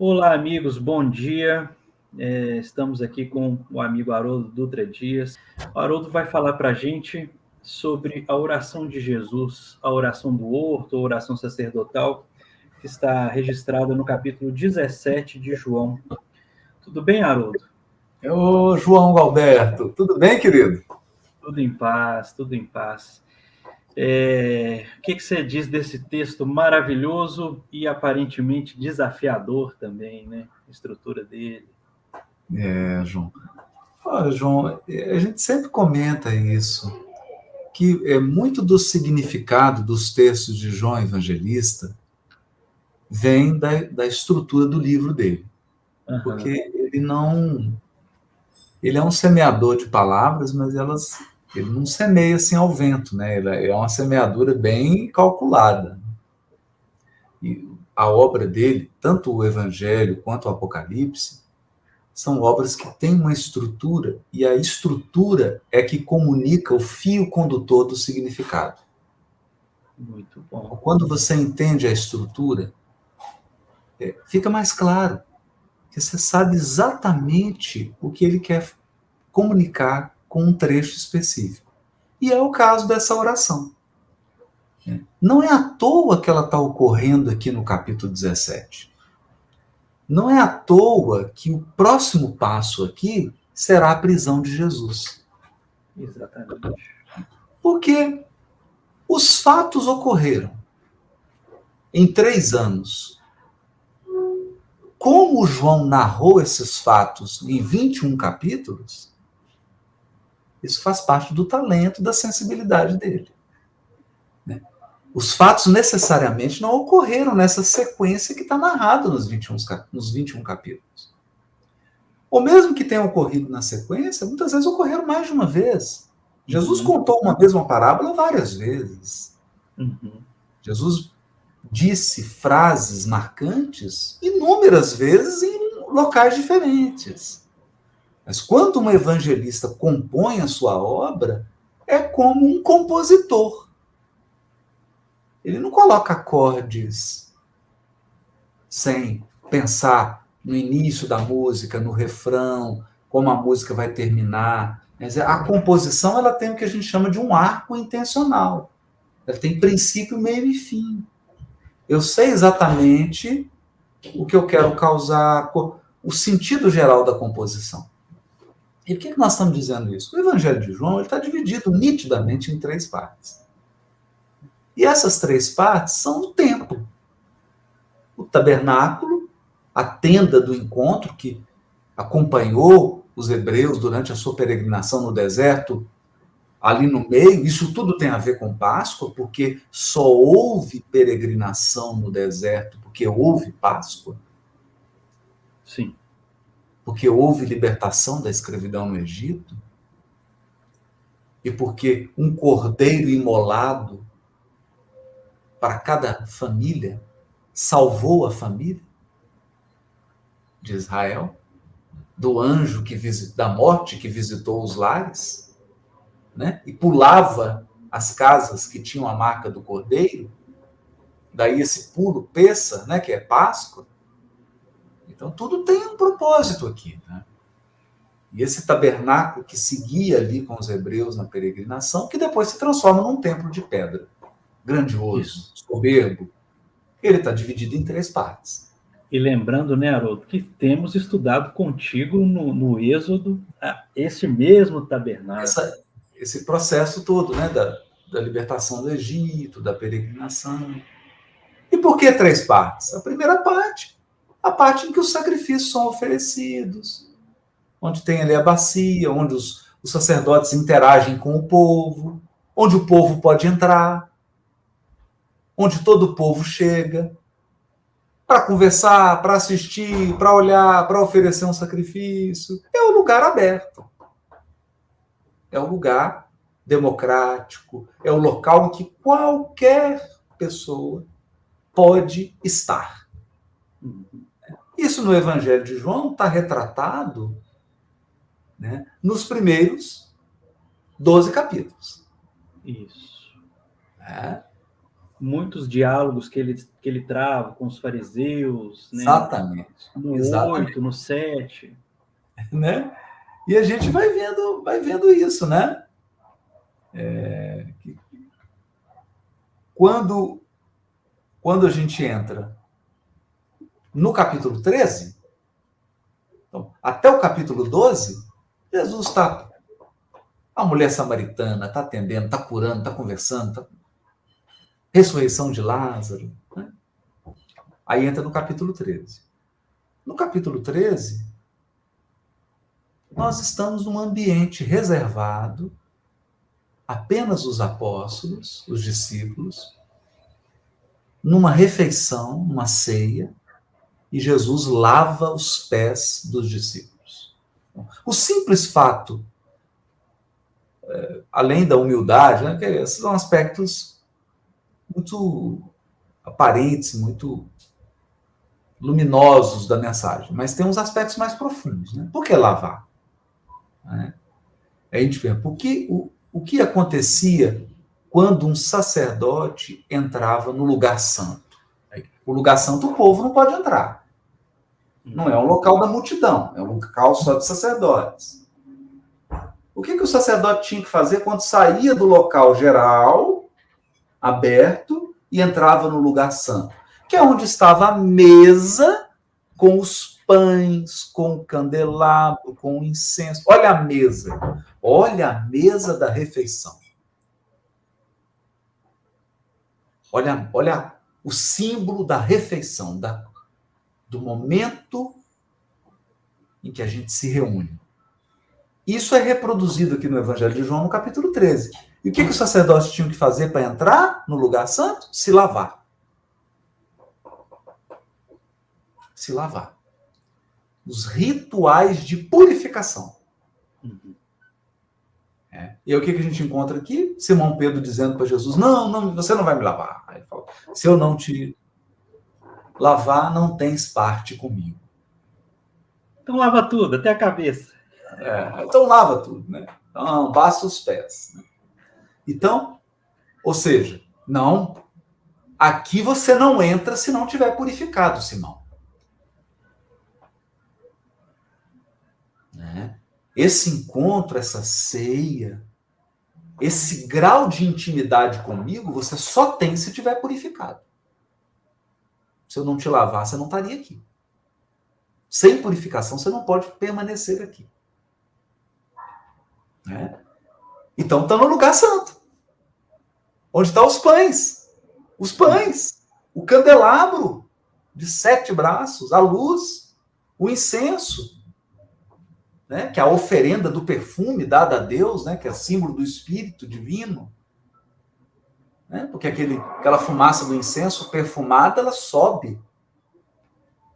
Olá, amigos, bom dia. Estamos aqui com o amigo Haroldo Dutra Dias. O Haroldo vai falar para a gente sobre a oração de Jesus, a oração do horto, a oração sacerdotal, que está registrada no capítulo 17 de João. Tudo bem, Haroldo? Ô, João Galberto, tudo bem, querido? Tudo em paz, tudo em paz. O que você diz desse texto maravilhoso e aparentemente desafiador também, né? A estrutura dele. João. Olha, João, a gente sempre comenta isso, que é muito do significado dos textos de João Evangelista vem da estrutura do livro dele. Porque Aham. ele é um semeador de palavras, mas ele não semeia assim ao vento, né? É uma semeadura bem calculada. E a obra dele, tanto o Evangelho quanto o Apocalipse, são obras que têm uma estrutura, e a estrutura é que comunica o fio condutor do significado. Muito bom. Quando você entende a estrutura, fica mais claro, que você sabe exatamente o que ele quer comunicar com um trecho específico. E é o caso dessa oração. Não é à toa que ela está ocorrendo aqui no capítulo 17. Não é à toa que o próximo passo aqui será a prisão de Jesus. Exatamente. Porque os fatos ocorreram em 3 anos. Como João narrou esses fatos em 21 capítulos, isso faz parte do talento, da sensibilidade dele. Os fatos necessariamente não ocorreram nessa sequência que está narrada nos 21 capítulos. Ou mesmo que tenham ocorrido na sequência, muitas vezes ocorreram mais de uma vez. Jesus contou uma mesma parábola várias vezes. Jesus disse frases marcantes inúmeras vezes em locais diferentes. Mas quando um evangelista compõe a sua obra, é como um compositor. Ele não coloca acordes sem pensar no início da música, no refrão, como a música vai terminar. A composição ela tem o que a gente chama de um arco intencional. Ela tem princípio, meio e fim. Eu sei exatamente o que eu quero causar, o sentido geral da composição. E por que nós estamos dizendo isso? O Evangelho de João está dividido nitidamente em 3 partes. E essas 3 partes são o templo. O tabernáculo, a tenda do encontro que acompanhou os hebreus durante a sua peregrinação no deserto, ali no meio, isso tudo tem a ver com Páscoa, porque só houve peregrinação no deserto porque houve Páscoa. Sim. Porque houve libertação da escravidão no Egito, e porque um cordeiro imolado para cada família salvou a família de Israel do anjo da morte que visitou os lares, né? E pulava as casas que tinham a marca do cordeiro. Daí esse pulo Pessa, né, que é Páscoa. Então tudo tem um propósito aqui, né? E esse tabernáculo que seguia ali com os hebreus na peregrinação, que depois se transforma num templo de pedra, grandioso, soberbo, ele está dividido em 3 partes. E lembrando, né, Haroldo, que temos estudado contigo no Êxodo esse mesmo tabernáculo. Esse processo todo, né, da libertação do Egito, da peregrinação. E por que 3 partes? A primeira parte, a parte em que os sacrifícios são oferecidos, onde tem ali a bacia, onde os sacerdotes interagem com o povo, onde o povo pode entrar, onde todo o povo chega, para conversar, para assistir, para olhar, para oferecer um sacrifício. É o lugar aberto. É um lugar democrático, é o local em que qualquer pessoa pode estar. Isso no Evangelho de João está retratado, né, nos primeiros 12 capítulos. Isso. muitos diálogos que ele trava com os fariseus, né? Exatamente. No Exatamente. 8, no 7. Né? E a gente vai vendo isso, né? Quando a gente entra no capítulo 13, então, até o capítulo 12, Jesus está. A mulher samaritana está atendendo, está curando, está conversando, ressurreição de Lázaro. Né? Aí entra no capítulo 13. No capítulo 13, nós estamos num ambiente reservado, apenas os apóstolos, os discípulos, numa refeição, numa ceia, e Jesus lava os pés dos discípulos. O simples fato, além da humildade, né, que esses são aspectos muito aparentes, muito luminosos da mensagem, mas tem uns aspectos mais profundos. Né? Por que lavar? Né? A gente vê, porque o que acontecia quando um sacerdote entrava no lugar santo? O lugar santo o povo não pode entrar. Não é um local da multidão, é um local só de sacerdotes. O que o sacerdote tinha que fazer quando saía do local geral, aberto, e entrava no lugar santo? Que é onde estava a mesa com os pães, com o candelabro, com o incenso. Olha a mesa. Olha a mesa da refeição. Olha o símbolo da refeição, do momento em que a gente se reúne. Isso é reproduzido aqui no Evangelho de João, no capítulo 13. E o que os sacerdotes tinham que fazer para entrar no lugar santo? Se lavar. Se lavar. Os rituais de purificação. E aí o que a gente encontra aqui? Simão Pedro dizendo para Jesus, não, você não vai me lavar. Aí ele fala, se eu não te lavar, não tens parte comigo. Então lava tudo, até a cabeça. Então lava tudo, né? Não, basta os pés. Né? Então, ou seja, não, aqui você não entra se não tiver purificado, Simão. Né? Esse encontro, essa ceia, esse grau de intimidade comigo, você só tem se tiver purificado. Se eu não te lavar, você não estaria aqui. Sem purificação, você não pode permanecer aqui. Né? Então, está no lugar santo. Onde estão os pães. Os pães. O candelabro de 7 braços, a luz, o incenso. Né? Que é a oferenda do perfume dada a Deus, né? Que é símbolo do Espírito Divino. Né? Porque aquela fumaça do incenso perfumada, ela sobe.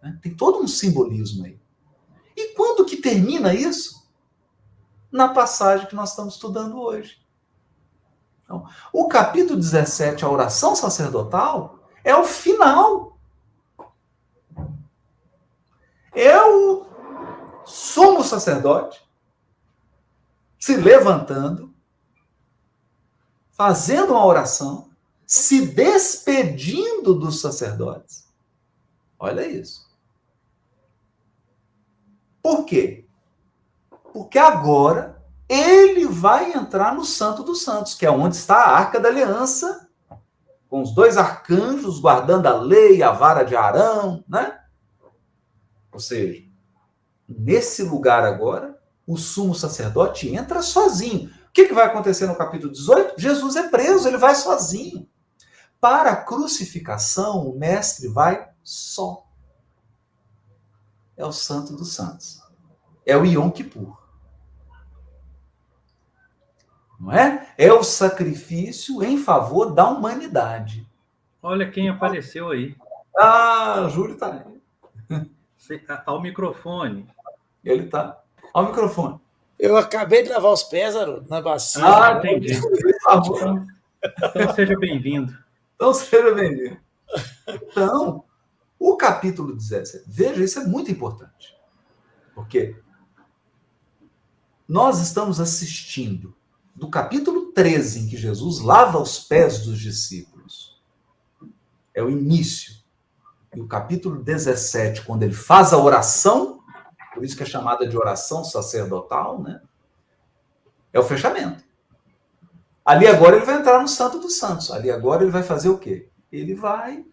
Né? Tem todo um simbolismo aí. E quando que termina isso? Na passagem que nós estamos estudando hoje. Então, o capítulo 17, a oração sacerdotal, é o final. É o sumo sacerdote se levantando, fazendo uma oração, se despedindo dos sacerdotes. Olha isso. Por quê? Porque agora ele vai entrar no Santo dos Santos, que é onde está a Arca da Aliança, com os 2 arcanjos guardando a lei, a vara de Arão, né? Ou seja, nesse lugar agora, o sumo sacerdote entra sozinho. O que vai acontecer no capítulo 18? Jesus é preso, ele vai sozinho. Para a crucificação, o mestre vai só. É o Santo dos Santos. É o Yom Kippur. Não é? É o sacrifício em favor da humanidade. Olha quem apareceu aí. O Júlio está aí. Ao microfone. Ele está ao microfone. Eu acabei de lavar os pés, Haroldo, na bacia. Entendi. Por favor. Então seja bem-vindo. Então, o capítulo 17, veja, isso é muito importante. Porque nós estamos assistindo do capítulo 13, em que Jesus lava os pés dos discípulos, é o início. E o capítulo 17, quando ele faz a oração, por isso que é chamada de oração sacerdotal, né? É o fechamento. Ali agora ele vai entrar no Santo dos Santos. Ali agora ele vai fazer o quê? Ele vai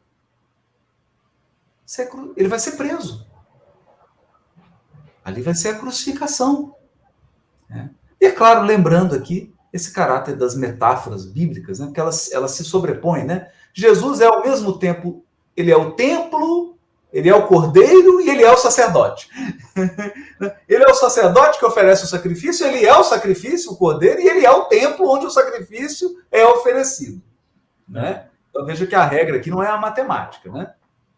ser preso. Ali vai ser a crucificação. Né? E é claro, lembrando aqui esse caráter das metáforas bíblicas, né? Porque elas se sobrepõem, né? Jesus é ao mesmo tempo, ele é o templo, ele é o cordeiro e ele é o sacerdote. Ele é o sacerdote que oferece o sacrifício, ele é o sacrifício, o cordeiro, e ele é o templo onde o sacrifício é oferecido. Né? Então veja que a regra aqui não é a matemática, né?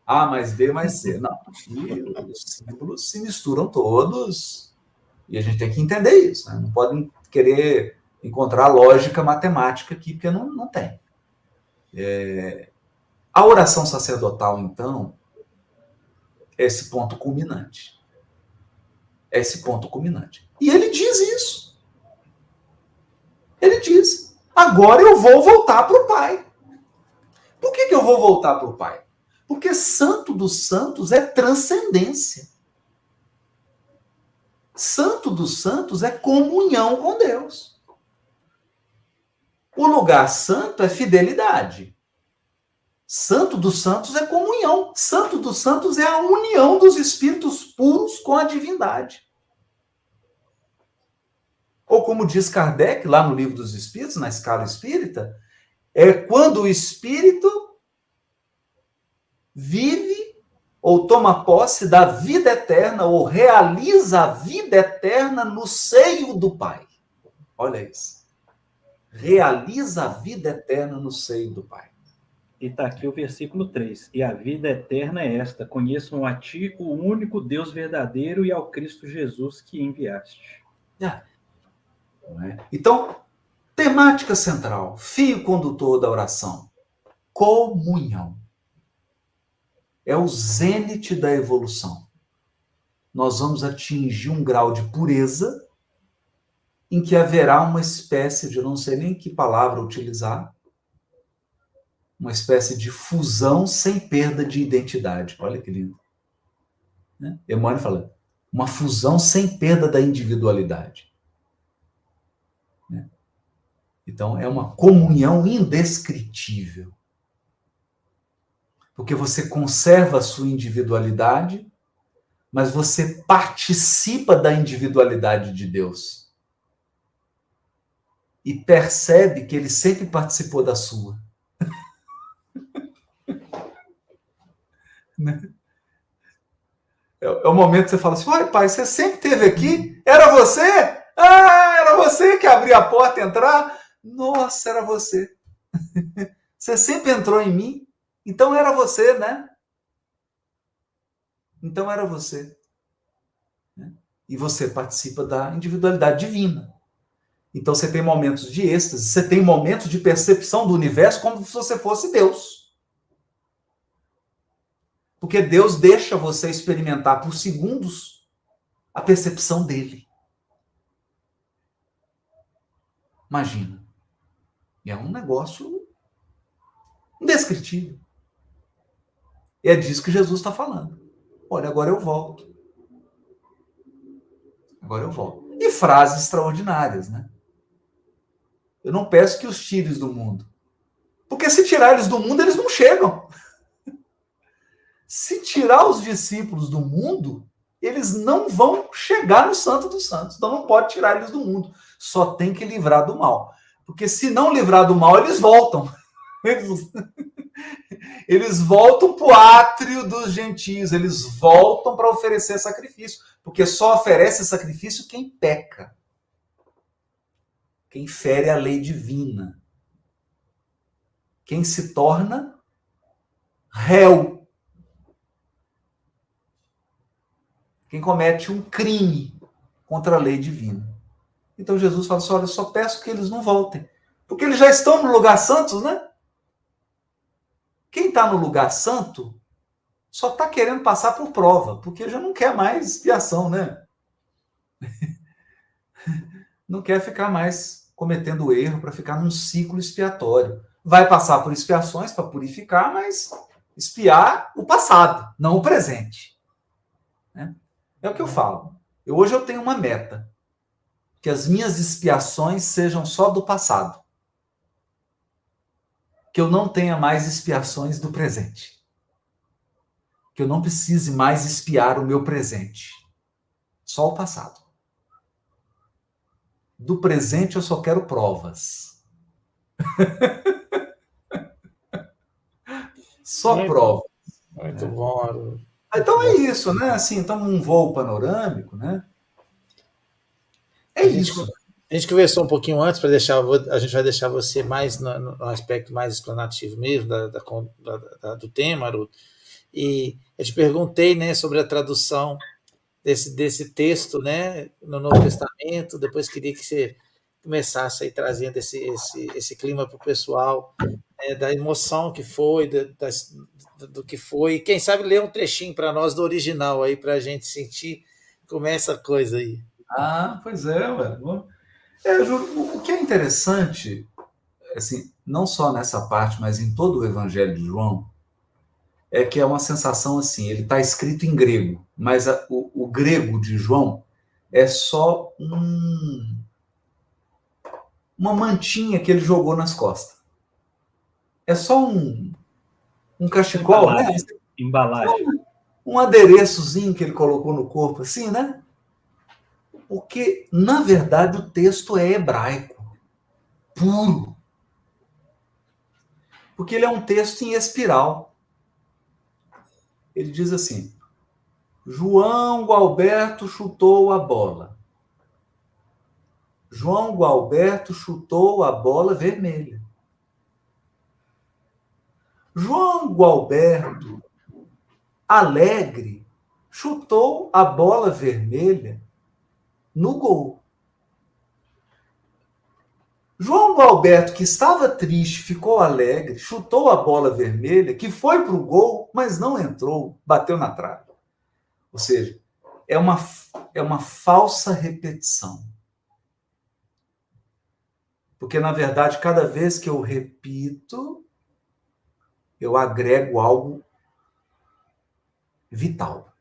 A mais B mais C. Não. E os símbolos se misturam todos e a gente tem que entender isso. Né? Não podem querer encontrar lógica matemática aqui, porque não tem. A oração sacerdotal, então, é esse ponto culminante. É esse ponto culminante. E ele diz isso. Ele diz, agora eu vou voltar para o Pai. Por que eu vou voltar para o Pai? Porque Santo dos Santos é transcendência. Santo dos Santos é comunhão com Deus. O lugar santo é fidelidade. Santo dos Santos é comunhão. Santo dos Santos é a união dos espíritos puros com a divindade. Ou como diz Kardec, lá no Livro dos Espíritos, na Escala Espírita, é quando o espírito vive ou toma posse da vida eterna ou realiza a vida eterna no seio do Pai. Olha isso. Realiza a vida eterna no seio do Pai. E está aqui o versículo 3. E a vida eterna é esta: conheçam a ti, o único Deus verdadeiro, e ao Cristo Jesus que enviaste. Então, temática central, fio condutor da oração: comunhão. É o zênite da evolução. Nós vamos atingir um grau de pureza em que haverá uma espécie de, eu não sei nem que palavra utilizar, uma espécie de fusão sem perda de identidade. Olha que lindo. Né? Emmanuel fala, uma fusão sem perda da individualidade. Né? Então, é uma comunhão indescritível. Porque você conserva a sua individualidade, mas você participa da individualidade de Deus. E percebe que ele sempre participou da sua. É o momento que você fala assim, olha, pai, você sempre esteve aqui? Era você? Ah, era você que abria a porta e entrar? Nossa, era você. Você sempre entrou em mim? Então era você, né? Então era você. E você participa da individualidade divina. Então você tem momentos de êxtase, você tem momentos de percepção do universo como se você fosse Deus. Porque Deus deixa você experimentar por segundos a percepção dele. Imagina. E é um negócio indescritível. E é disso que Jesus está falando. Olha, agora eu volto. Agora eu volto. E frases extraordinárias, né? Eu não peço que os tires do mundo. Porque se tirar eles do mundo, eles não chegam. Se tirar os discípulos do mundo, eles não vão chegar no Santo dos Santos. Então não pode tirar eles do mundo. Só tem que livrar do mal. Porque se não livrar do mal, eles voltam. Eles voltam para o átrio dos gentios. Eles voltam para oferecer sacrifício. Porque só oferece sacrifício quem peca. Quem fere a lei divina. Quem se torna réu. Quem comete um crime contra a lei divina. Então Jesus fala assim, olha, eu só peço que eles não voltem. Porque eles já estão no lugar santo, né? Quem está no lugar santo só está querendo passar por prova, porque já não quer mais expiação, né? Não quer ficar mais cometendo erro para ficar num ciclo expiatório. Vai passar por expiações para purificar, mas Espiar o passado, não o presente. Né? É o que eu falo. Hoje eu tenho uma meta. Que as minhas expiações sejam só do passado. Que eu não tenha mais expiações do presente. Que eu não precise mais expiar o meu presente. Só o passado. Do presente eu só quero provas. Só provas. Muito bom, Haroldo. Então é isso, né? Assim, então um voo panorâmico, né? É isso. A gente conversou um pouquinho antes para deixar, a gente vai deixar você mais no aspecto mais explanativo mesmo do tema, Haroldo. E eu te perguntei, né, sobre a tradução desse texto, né, no Novo Testamento. Depois queria que você começasse aí trazendo esse clima para o pessoal, né, da emoção que foi, do que foi. E quem sabe ler um trechinho para nós do original aí, para a gente sentir como é essa coisa aí. Ah, pois é, ué. O que é interessante, assim, não só nessa parte, mas em todo o Evangelho de João, é que é uma sensação assim, ele está escrito em grego, mas o grego de João é só uma mantinha que ele jogou nas costas. É só um cachecol, embalagem, né? Embalagem. Um adereçozinho que ele colocou no corpo, assim, né? Porque, na verdade, o texto é hebraico, puro. Porque ele é um texto em espiral. Ele diz assim: João Gualberto chutou a bola. João Gualberto chutou a bola vermelha. João Gualberto, alegre, chutou a bola vermelha no gol. João Gualberto, que estava triste, ficou alegre, chutou a bola vermelha, que foi para o gol, mas não entrou, bateu na trave. Ou seja, é uma falsa repetição. Porque, na verdade, cada vez que eu repito, eu agrego algo vital.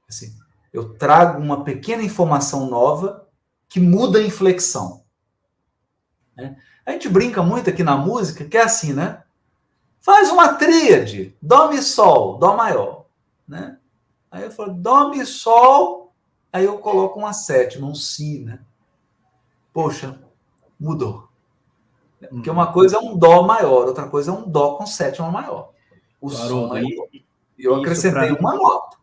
Assim, eu trago uma pequena informação nova que muda a inflexão. Né? A gente brinca muito aqui na música, que é assim, né? Faz uma tríade, dó, mi, sol, dó maior. Né? Aí eu falo, dó, mi, sol, aí eu coloco uma sétima, um si, né? Poxa, mudou. Porque uma coisa é um dó maior, outra coisa é um dó com sétima maior. O som é eu acrescentei uma nota.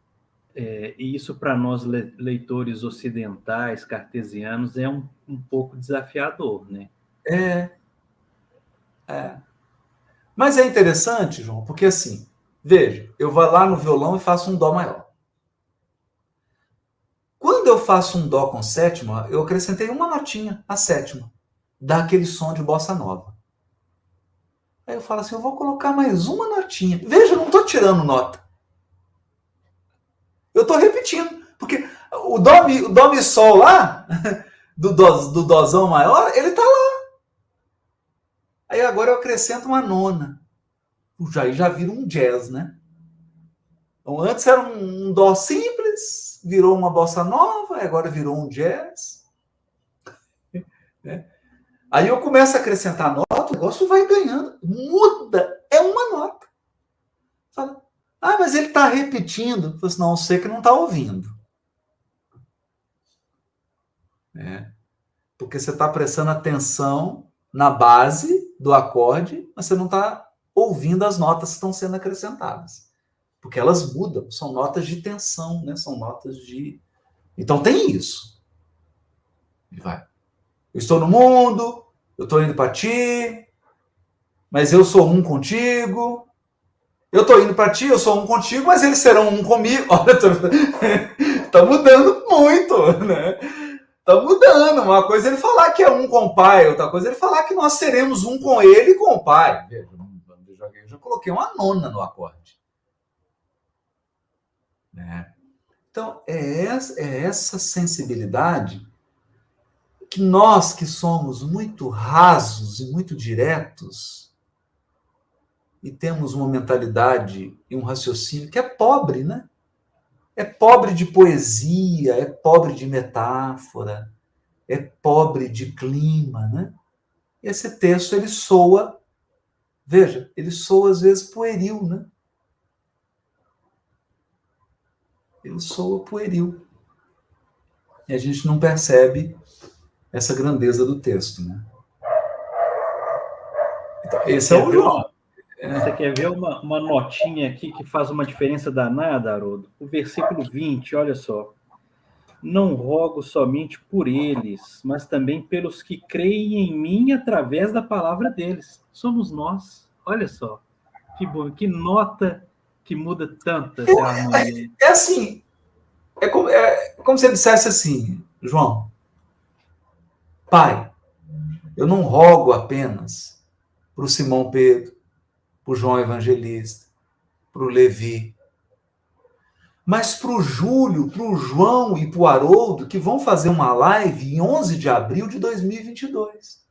E isso para nós leitores ocidentais, cartesianos, é um pouco desafiador, né? Mas é interessante, João, porque assim, veja, eu vou lá no violão e faço um dó maior. Quando eu faço um dó com sétima, eu acrescentei uma notinha, a sétima, dá aquele som de bossa nova. Aí eu falo assim, eu vou colocar mais uma notinha. Veja, eu não estou tirando nota. Eu estou repetindo, porque o dó, mi, sol lá, do dózão maior, ele está lá. Aí agora eu acrescento uma nona. Já vira um jazz, né? Então, antes era um dó simples, virou uma bossa nova, agora virou um jazz. Aí eu começo a acrescentar nota, o negócio vai ganhando, muda, é uma nota. Fala, mas ele está repetindo. Eu falo assim, não, sei que não está ouvindo. Porque você está prestando atenção na base do acorde, mas você não está ouvindo as notas que estão sendo acrescentadas. Porque elas mudam, são notas de tensão, né? São notas de... Então tem isso. E vai. Eu estou no mundo, eu estou indo para ti, mas eu sou um contigo. Eu estou indo para ti, eu sou um contigo, mas eles serão um comigo. Olha, está mudando muito, né? Está mudando. Uma coisa é ele falar que é um com o pai, outra coisa é ele falar que nós seremos um com ele e com o pai. Eu já coloquei uma nona no acorde. Né? Então, é essa sensibilidade que nós que somos muito rasos e muito diretos, e temos uma mentalidade e um raciocínio que é pobre, né? É pobre de poesia, é pobre de metáfora, é pobre de clima, né? E esse texto, ele soa, veja, ele soa às vezes pueril, né? Ele soa pueril. E a gente não percebe essa grandeza do texto, né? Então, esse é o João. Você quer ver uma notinha aqui que faz uma diferença danada, Haroldo? O versículo 20, olha só. Não rogo somente por eles, mas também pelos que creem em mim através da palavra deles. Somos nós. Olha só. Que bom, que nota que muda tanto essa harmonia. É assim, é como se ele dissesse assim, João, Pai, eu não rogo apenas para o Simão Pedro, para o João Evangelista, para o Levi, mas para o Júlio, para o João e para o Haroldo, que vão fazer uma live em 11 de abril de 2022.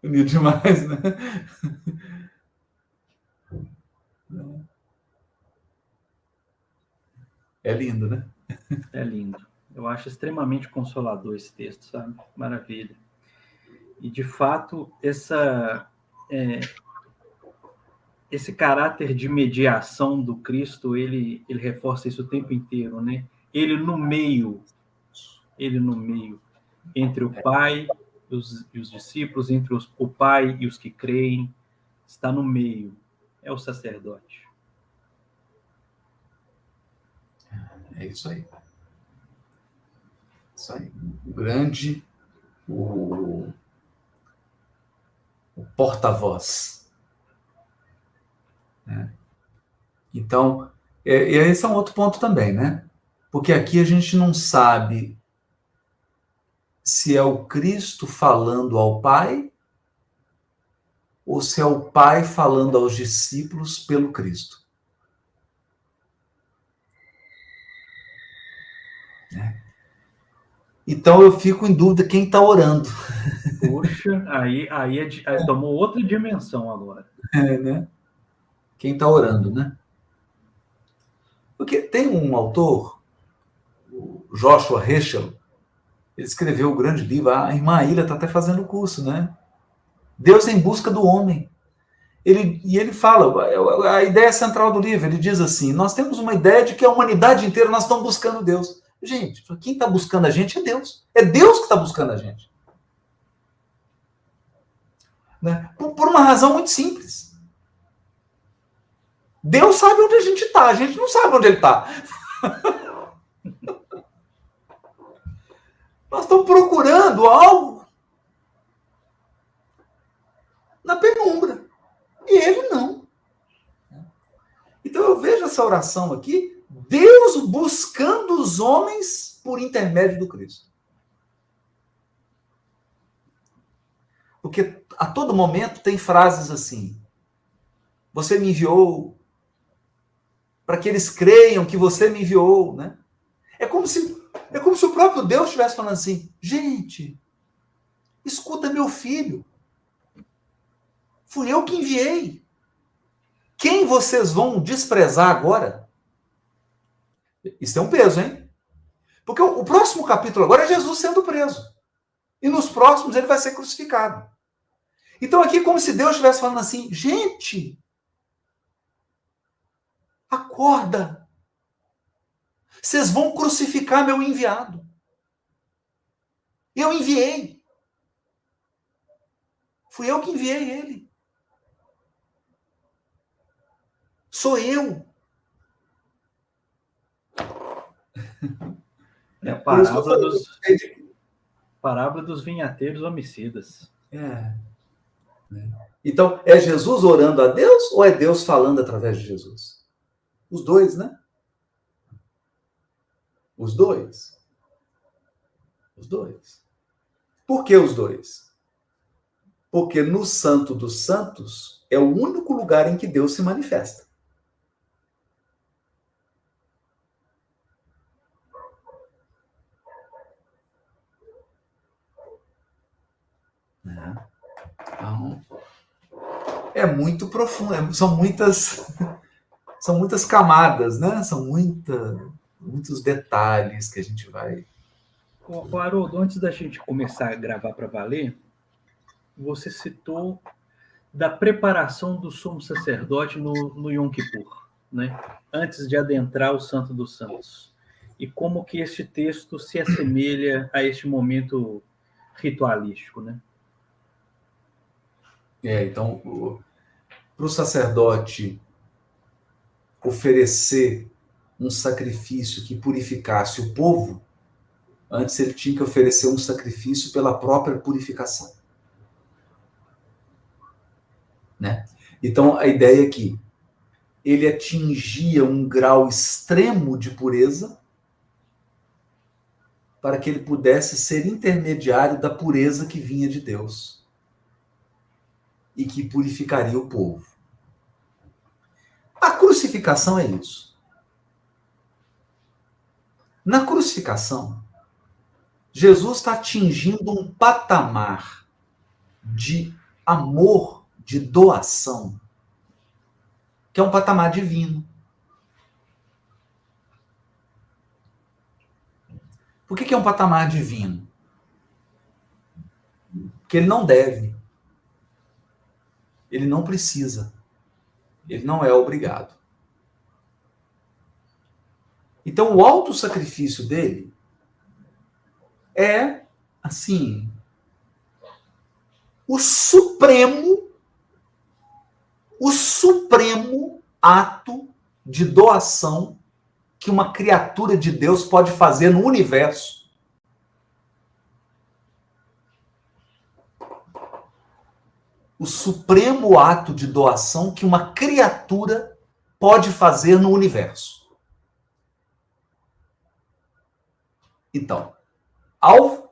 Bonito demais, né? É lindo, né? É lindo. Eu acho extremamente consolador esse texto, sabe? Maravilha. E, de fato, esse caráter de mediação do Cristo, ele reforça isso o tempo inteiro, né? Ele no meio, entre o Pai e os discípulos, entre o Pai e os que creem, está no meio, é o sacerdote. É isso aí. Isso aí. O grande, o porta-voz. Né? Então, e esse é um outro ponto também, né? Porque aqui a gente não sabe se é o Cristo falando ao Pai ou se é o Pai falando aos discípulos pelo Cristo. Né? Então eu fico em dúvida quem está orando. Puxa, aí tomou outra dimensão agora. Né? Quem está orando, né? Porque tem um autor, o Joshua Heschel, ele escreveu o grande livro, a irmã Ilha está até fazendo o curso, né? Deus em busca do homem. Ele fala, a ideia central do livro, ele diz assim, nós temos uma ideia de que a humanidade inteira nós estamos buscando Deus. Gente, quem está buscando a gente é Deus. É Deus que está buscando a gente. Né? Por uma razão muito simples. Deus sabe onde a gente está, a gente não sabe onde ele está. Nós estamos procurando algo na penumbra. E ele não. Então eu vejo essa oração aqui, Deus buscando os homens por intermédio do Cristo. Porque a todo momento tem frases assim, você me enviou para que eles creiam que você me enviou, né? É como se o próprio Deus estivesse falando assim, gente, escuta meu filho, fui eu que enviei. Quem vocês vão desprezar agora? Isso é um peso, hein? Porque o próximo capítulo agora é Jesus sendo preso. E nos próximos ele vai ser crucificado. Então aqui é como se Deus estivesse falando assim, gente, acorda. Vocês vão crucificar meu enviado. Eu enviei. Fui eu que enviei ele. Sou eu. É a parábola dos vinhateiros homicidas. Então, é Jesus orando a Deus ou é Deus falando através de Jesus? Os dois, né? Os dois. Os dois. Por que os dois? Porque no Santo dos Santos é o único lugar em que Deus se manifesta. né? Então, é muito profundo, são muitas camadas, né? São muitos detalhes que a gente vai... Haroldo, antes da gente começar a gravar para valer, você citou da preparação do sumo sacerdote no Yom Kippur, né? Antes de adentrar o Santo dos Santos. E como que este texto se assemelha a este momento ritualístico, né? Então, para o sacerdote oferecer um sacrifício que purificasse o povo, antes ele tinha que oferecer um sacrifício pela própria purificação, né? Então, a ideia é que ele atingia um grau extremo de pureza para que ele pudesse ser intermediário da pureza que vinha de Deus e que purificaria o povo. A crucificação é isso. Na crucificação, Jesus está atingindo um patamar de amor, de doação, que é um patamar divino. Por que é um patamar divino? Porque ele não deve, ele não precisa, ele não é obrigado. Então, o autossacrifício dele é, assim, o supremo ato de doação que uma criatura de Deus pode fazer no universo. O supremo ato de doação que uma criatura pode fazer no universo. Então, ao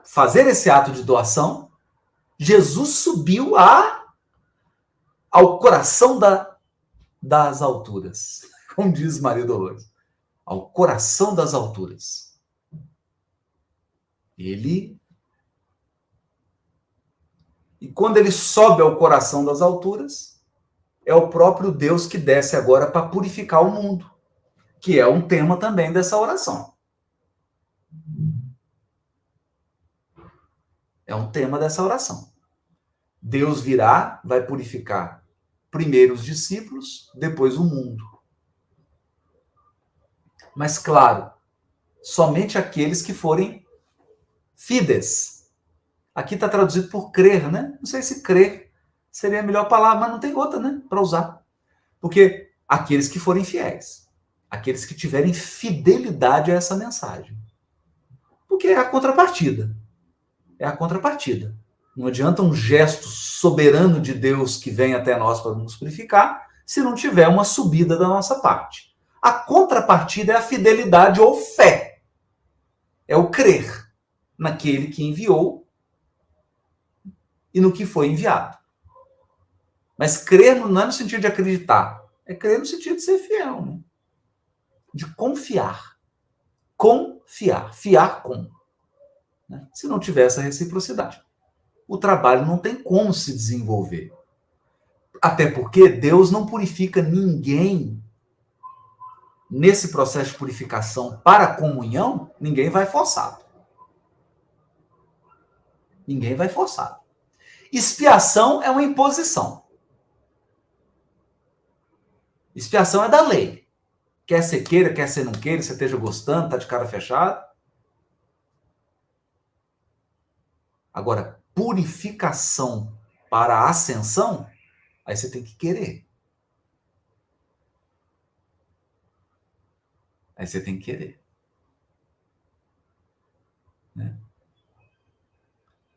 fazer esse ato de doação, Jesus subiu ao coração das alturas. Como diz Maria Dolores. Ao coração das alturas. E quando ele sobe ao coração das alturas, é o próprio Deus que desce agora para purificar o mundo, que é um tema também dessa oração. É um tema dessa oração. Deus virá, vai purificar primeiro os discípulos, depois o mundo. Mas, claro, somente aqueles que forem fides. Aqui está traduzido por crer, né? Não sei se crer seria a melhor palavra, mas não tem outra, né? Para usar. Porque aqueles que forem fiéis. Aqueles que tiverem fidelidade a essa mensagem. Porque é a contrapartida. É a contrapartida. Não adianta um gesto soberano de Deus que vem até nós para nos purificar, se não tiver uma subida da nossa parte. A contrapartida é a fidelidade ou fé. É o crer naquele que enviou e no que foi enviado. Mas crer não é no sentido de acreditar, é crer no sentido de ser fiel, né? De confiar. Confiar. Fiar com. Né? Se não tiver essa reciprocidade, o trabalho não tem como se desenvolver. Até porque Deus não purifica ninguém nesse processo de purificação para a comunhão, ninguém vai forçado. Ninguém vai forçado. Expiação é uma imposição. Expiação é da lei. Quer você queira, quer você não queira, você esteja gostando, tá de cara fechada. Agora, purificação para a ascensão, aí você tem que querer. Aí você tem que querer. Né?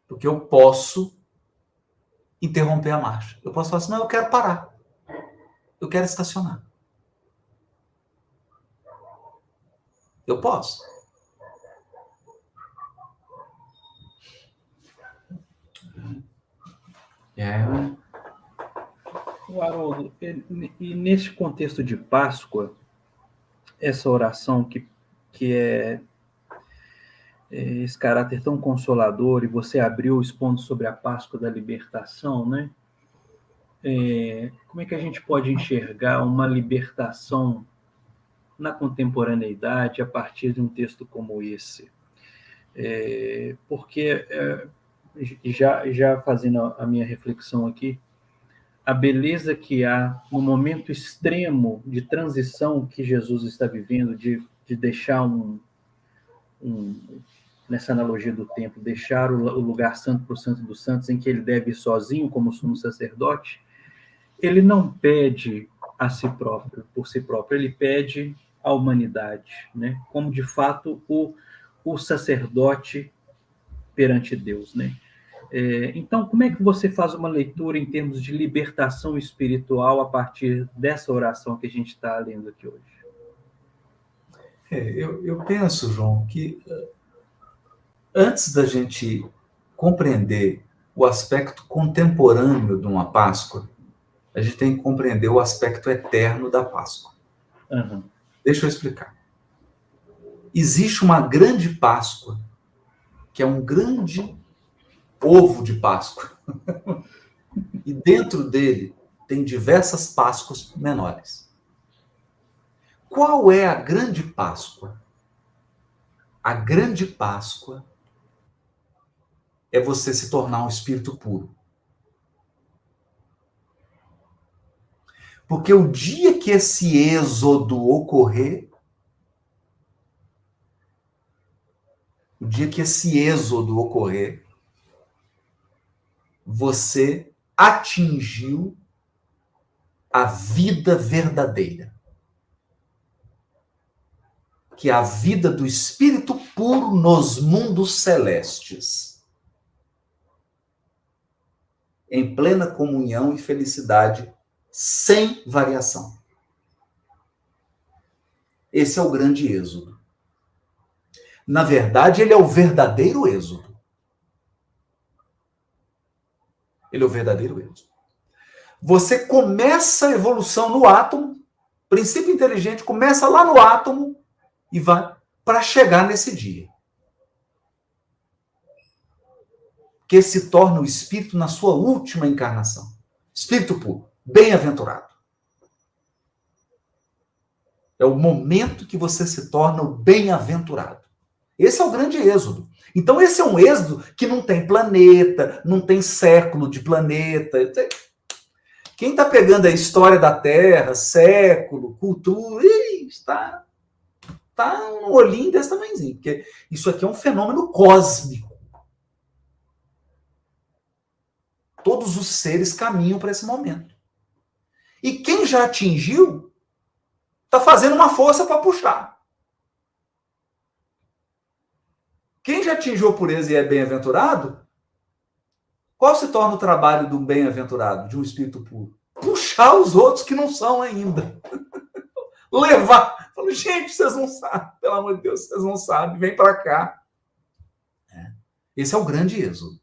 Porque eu posso interromper a marcha. Eu posso falar assim, não, eu quero parar. Eu quero estacionar. Eu posso. O Haroldo, e nesse contexto de Páscoa, essa oração que esse caráter tão consolador, e você abriu expondo sobre a Páscoa da libertação, né? Como é que a gente pode enxergar uma libertação na contemporaneidade a partir de um texto como esse? Porque, já fazendo a minha reflexão aqui, a beleza que há no momento extremo de transição que Jesus está vivendo, de deixar nessa analogia do templo, deixar o lugar santo para o santo dos santos, em que ele deve ir sozinho como sumo sacerdote, ele não pede a si próprio, por si próprio, ele pede à humanidade, né? Como de fato o sacerdote perante Deus, né? Então, como é que você faz uma leitura em termos de libertação espiritual a partir dessa oração que a gente está lendo aqui hoje? Eu penso, João, que antes da gente compreender o aspecto contemporâneo de uma Páscoa, a gente tem que compreender o aspecto eterno da Páscoa. Uhum. Deixa eu explicar. Existe uma grande Páscoa, que é um grande ovo de Páscoa. E dentro dele tem diversas Páscoas menores. Qual é a grande Páscoa? A grande Páscoa é você se tornar um espírito puro. Porque o dia que esse êxodo ocorrer, você atingiu a vida verdadeira. Que é a vida do espírito puro nos mundos celestes. Em plena comunhão e felicidade, sem variação. Esse é o grande êxodo. Na verdade, ele é o verdadeiro êxodo. Ele é o verdadeiro êxodo. Você começa a evolução no átomo, princípio inteligente começa lá no átomo e vai para chegar nesse dia. Que se torna o espírito na sua última encarnação. Espírito puro, bem-aventurado. É o momento que você se torna o bem-aventurado. Esse é o grande êxodo. Então esse é um êxodo que não tem planeta, não tem século de planeta. Quem está pegando a história da Terra, século, cultura, está um olhinho desse tamanhozinho, porque isso aqui é um fenômeno cósmico. Todos os seres caminham para esse momento. E quem já atingiu, está fazendo uma força para puxar. Quem já atingiu a pureza e é bem-aventurado, qual se torna o trabalho de um bem-aventurado, de um espírito puro? Puxar os outros que não são ainda. Levar. Falo, gente, vocês não sabem, pelo amor de Deus, vocês não sabem, vem para cá. Esse é o grande êxodo.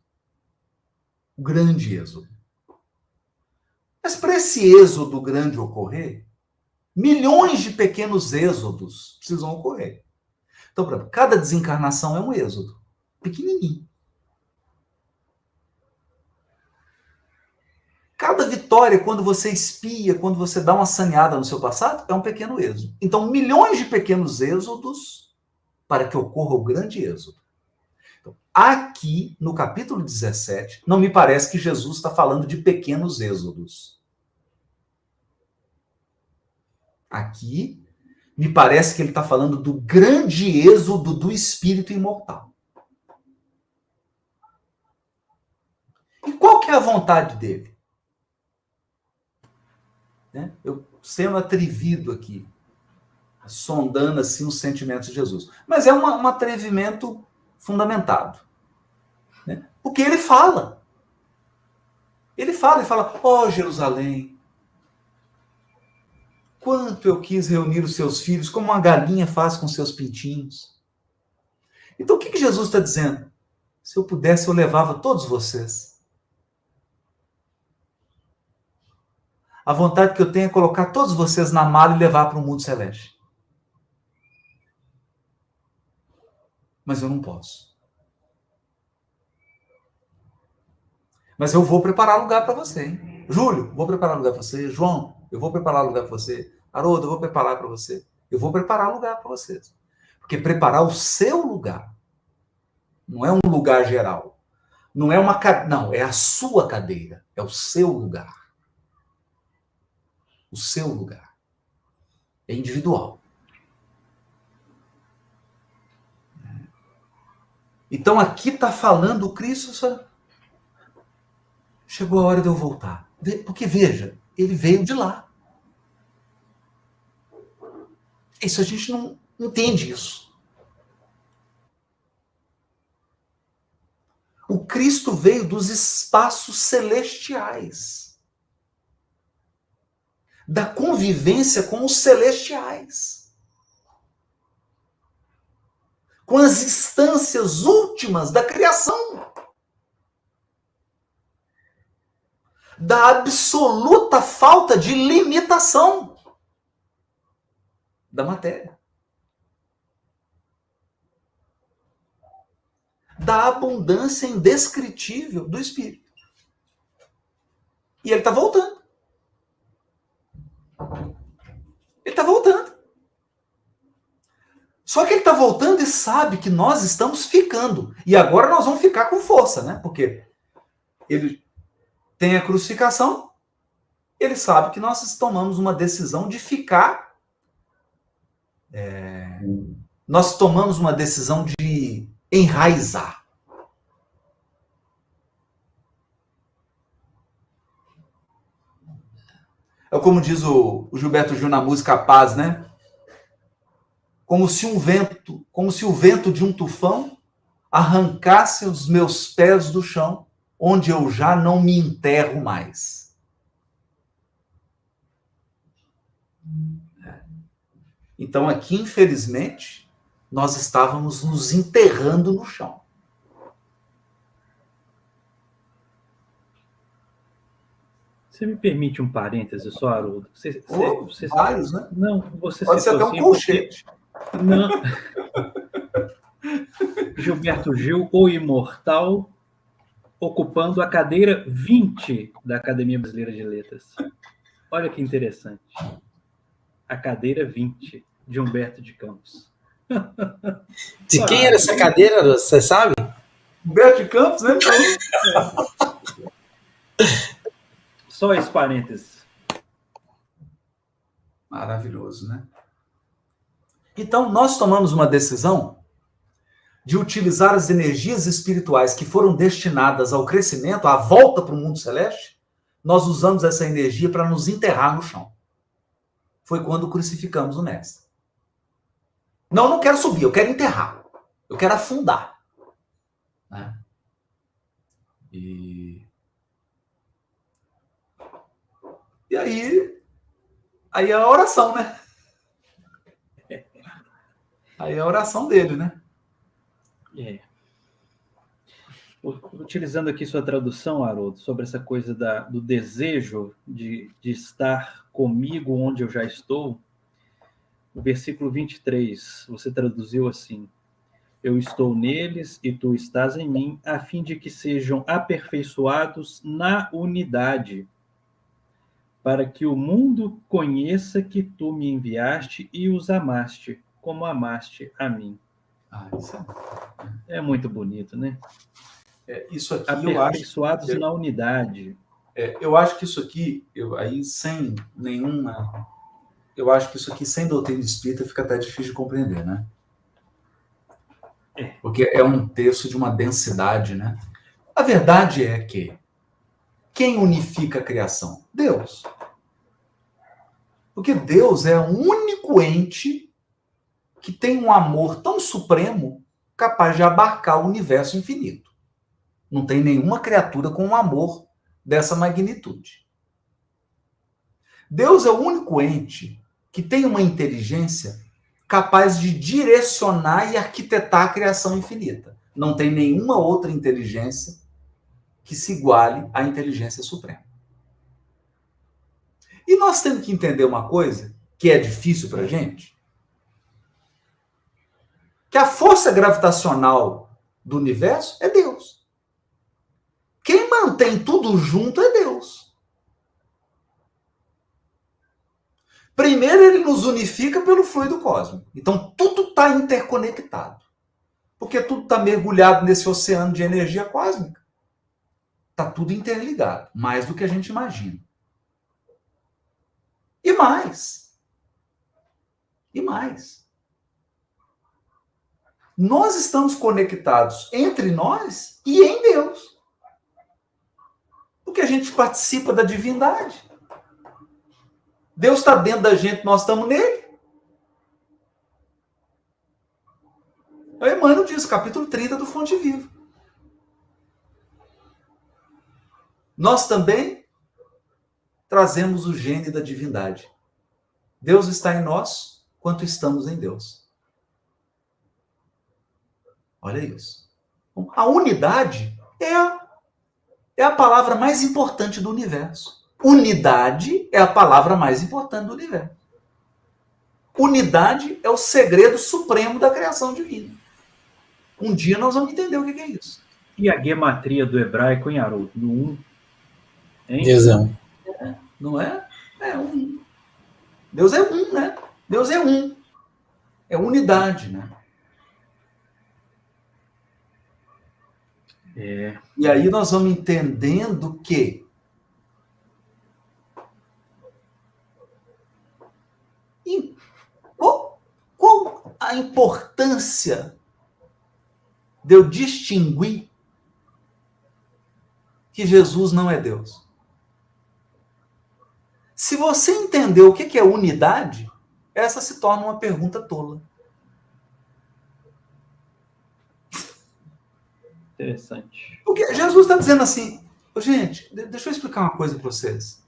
O grande êxodo. Mas para esse êxodo grande ocorrer, milhões de pequenos êxodos precisam ocorrer. Então, por exemplo, cada desencarnação é um êxodo. Pequenininho. Cada vitória, quando você espia, quando você dá uma saneada no seu passado, é um pequeno êxodo. Então, milhões de pequenos êxodos para que ocorra o grande êxodo. Então, aqui, no capítulo 17, não me parece que Jesus está falando de pequenos êxodos. Aqui, me parece que ele está falando do grande êxodo do espírito imortal. E qual que é a vontade dele? Eu sendo atrevido aqui, sondando assim os sentimentos de Jesus. Mas é um atrevimento fundamentado. Porque ele fala. Ele fala, ó Jerusalém, quanto eu quis reunir os seus filhos, como uma galinha faz com seus pintinhos. Então o que Jesus está dizendo? Se eu pudesse, eu levava todos vocês. A vontade que eu tenho é colocar todos vocês na mala e levar para o mundo celeste. Mas eu não posso. Mas eu vou preparar lugar para você, hein? Júlio, vou preparar lugar para você. João, eu vou preparar lugar para você. Haroldo, eu vou preparar para você. Eu vou preparar lugar para vocês. Porque preparar o seu lugar não é um lugar geral. Não é uma cadeira. Não, é a sua cadeira. É o seu lugar. O seu lugar. É individual. Então aqui está falando o Cristo. Chegou a hora de eu voltar. Porque veja, ele veio de lá. Isso a gente não entende isso. O Cristo veio dos espaços celestiais. Da convivência com os celestiais. Com as instâncias últimas da criação. Da absoluta falta de limitação da matéria. Da abundância indescritível do Espírito. E ele está voltando. Ele está voltando. Só que ele está voltando e sabe que nós estamos ficando. E agora nós vamos ficar com força, né? Porque ele tem a crucificação, ele sabe que nós tomamos uma decisão de ficar. Nós tomamos uma decisão de enraizar. É como diz o Gilberto Gil na música Paz, né? Como se o vento de um tufão arrancasse os meus pés do chão, onde eu já não me enterro mais. Então aqui, infelizmente, nós estávamos nos enterrando no chão. Você me permite um parêntese só, Haroldo? Vários, né? Não, você pode ser até um colchete. Porque... Não. Gilberto Gil, o imortal, ocupando a cadeira 20 da Academia Brasileira de Letras. Olha que interessante. A cadeira 20 de Humberto de Campos. De quem era essa cadeira, você sabe? Humberto de Campos, né? Só esse parênteses. Maravilhoso, né? Então, nós tomamos uma decisão de utilizar as energias espirituais que foram destinadas ao crescimento, à volta para o mundo celeste. Nós usamos essa energia para nos enterrar no chão. Foi quando crucificamos o Mestre. Não quero subir, eu quero enterrar. Eu quero afundar. Né? E aí é a oração, né? Aí é a oração dele, né? Utilizando aqui sua tradução, Haroldo, sobre essa coisa do desejo de estar comigo onde eu já estou, o versículo 23, você traduziu assim: eu estou neles e tu estás em mim, a fim de que sejam aperfeiçoados na unidade, para que o mundo conheça que tu me enviaste e os amaste, como amaste a mim. Isso é muito bonito, né? Isso aqui aperfeiçoados na unidade. Eu acho que isso aqui, aí sem nenhuma... Eu acho que isso aqui, sem doutrina espírita, fica até difícil de compreender, né? Porque é um texto de uma densidade, né? A verdade é que quem unifica a criação? Deus. Porque Deus é o único ente que tem um amor tão supremo capaz de abarcar o universo infinito. Não tem nenhuma criatura com um amor dessa magnitude. Deus é o único ente que tem uma inteligência capaz de direcionar e arquitetar a criação infinita. Não tem nenhuma outra inteligência que se iguale à inteligência suprema. E nós temos que entender uma coisa que é difícil para a gente. que a força gravitacional do universo é Deus. Quem mantém tudo junto é Deus. Primeiro, ele nos unifica pelo fluido cósmico. Então, tudo está interconectado. Porque tudo está mergulhado nesse oceano de energia cósmica. Está tudo interligado, mais do que a gente imagina. E mais. E mais. Nós estamos conectados entre nós e em Deus. Porque a gente participa da divindade. Deus está dentro da gente, nós estamos nele. O Emmanuel diz, capítulo 30 do Fonte Viva. Nós também trazemos o gene da divindade. Deus está em nós, quanto estamos em Deus. Olha isso. A unidade é a palavra mais importante do universo. Unidade é a palavra mais importante do universo. Unidade é o segredo supremo da criação divina. Um dia nós vamos entender o que é isso. E a gematria do hebraico, hein, Haroldo? No 1. Hein? Deus é um. Não é? É um. Deus é um, né? Deus é um. É unidade, né? É. E aí nós vamos entendendo que qual a importância de eu distinguir que Jesus não é Deus? Se você entendeu o que é unidade, essa se torna uma pergunta tola. Interessante. Porque Jesus está dizendo assim, gente, deixa eu explicar uma coisa para vocês.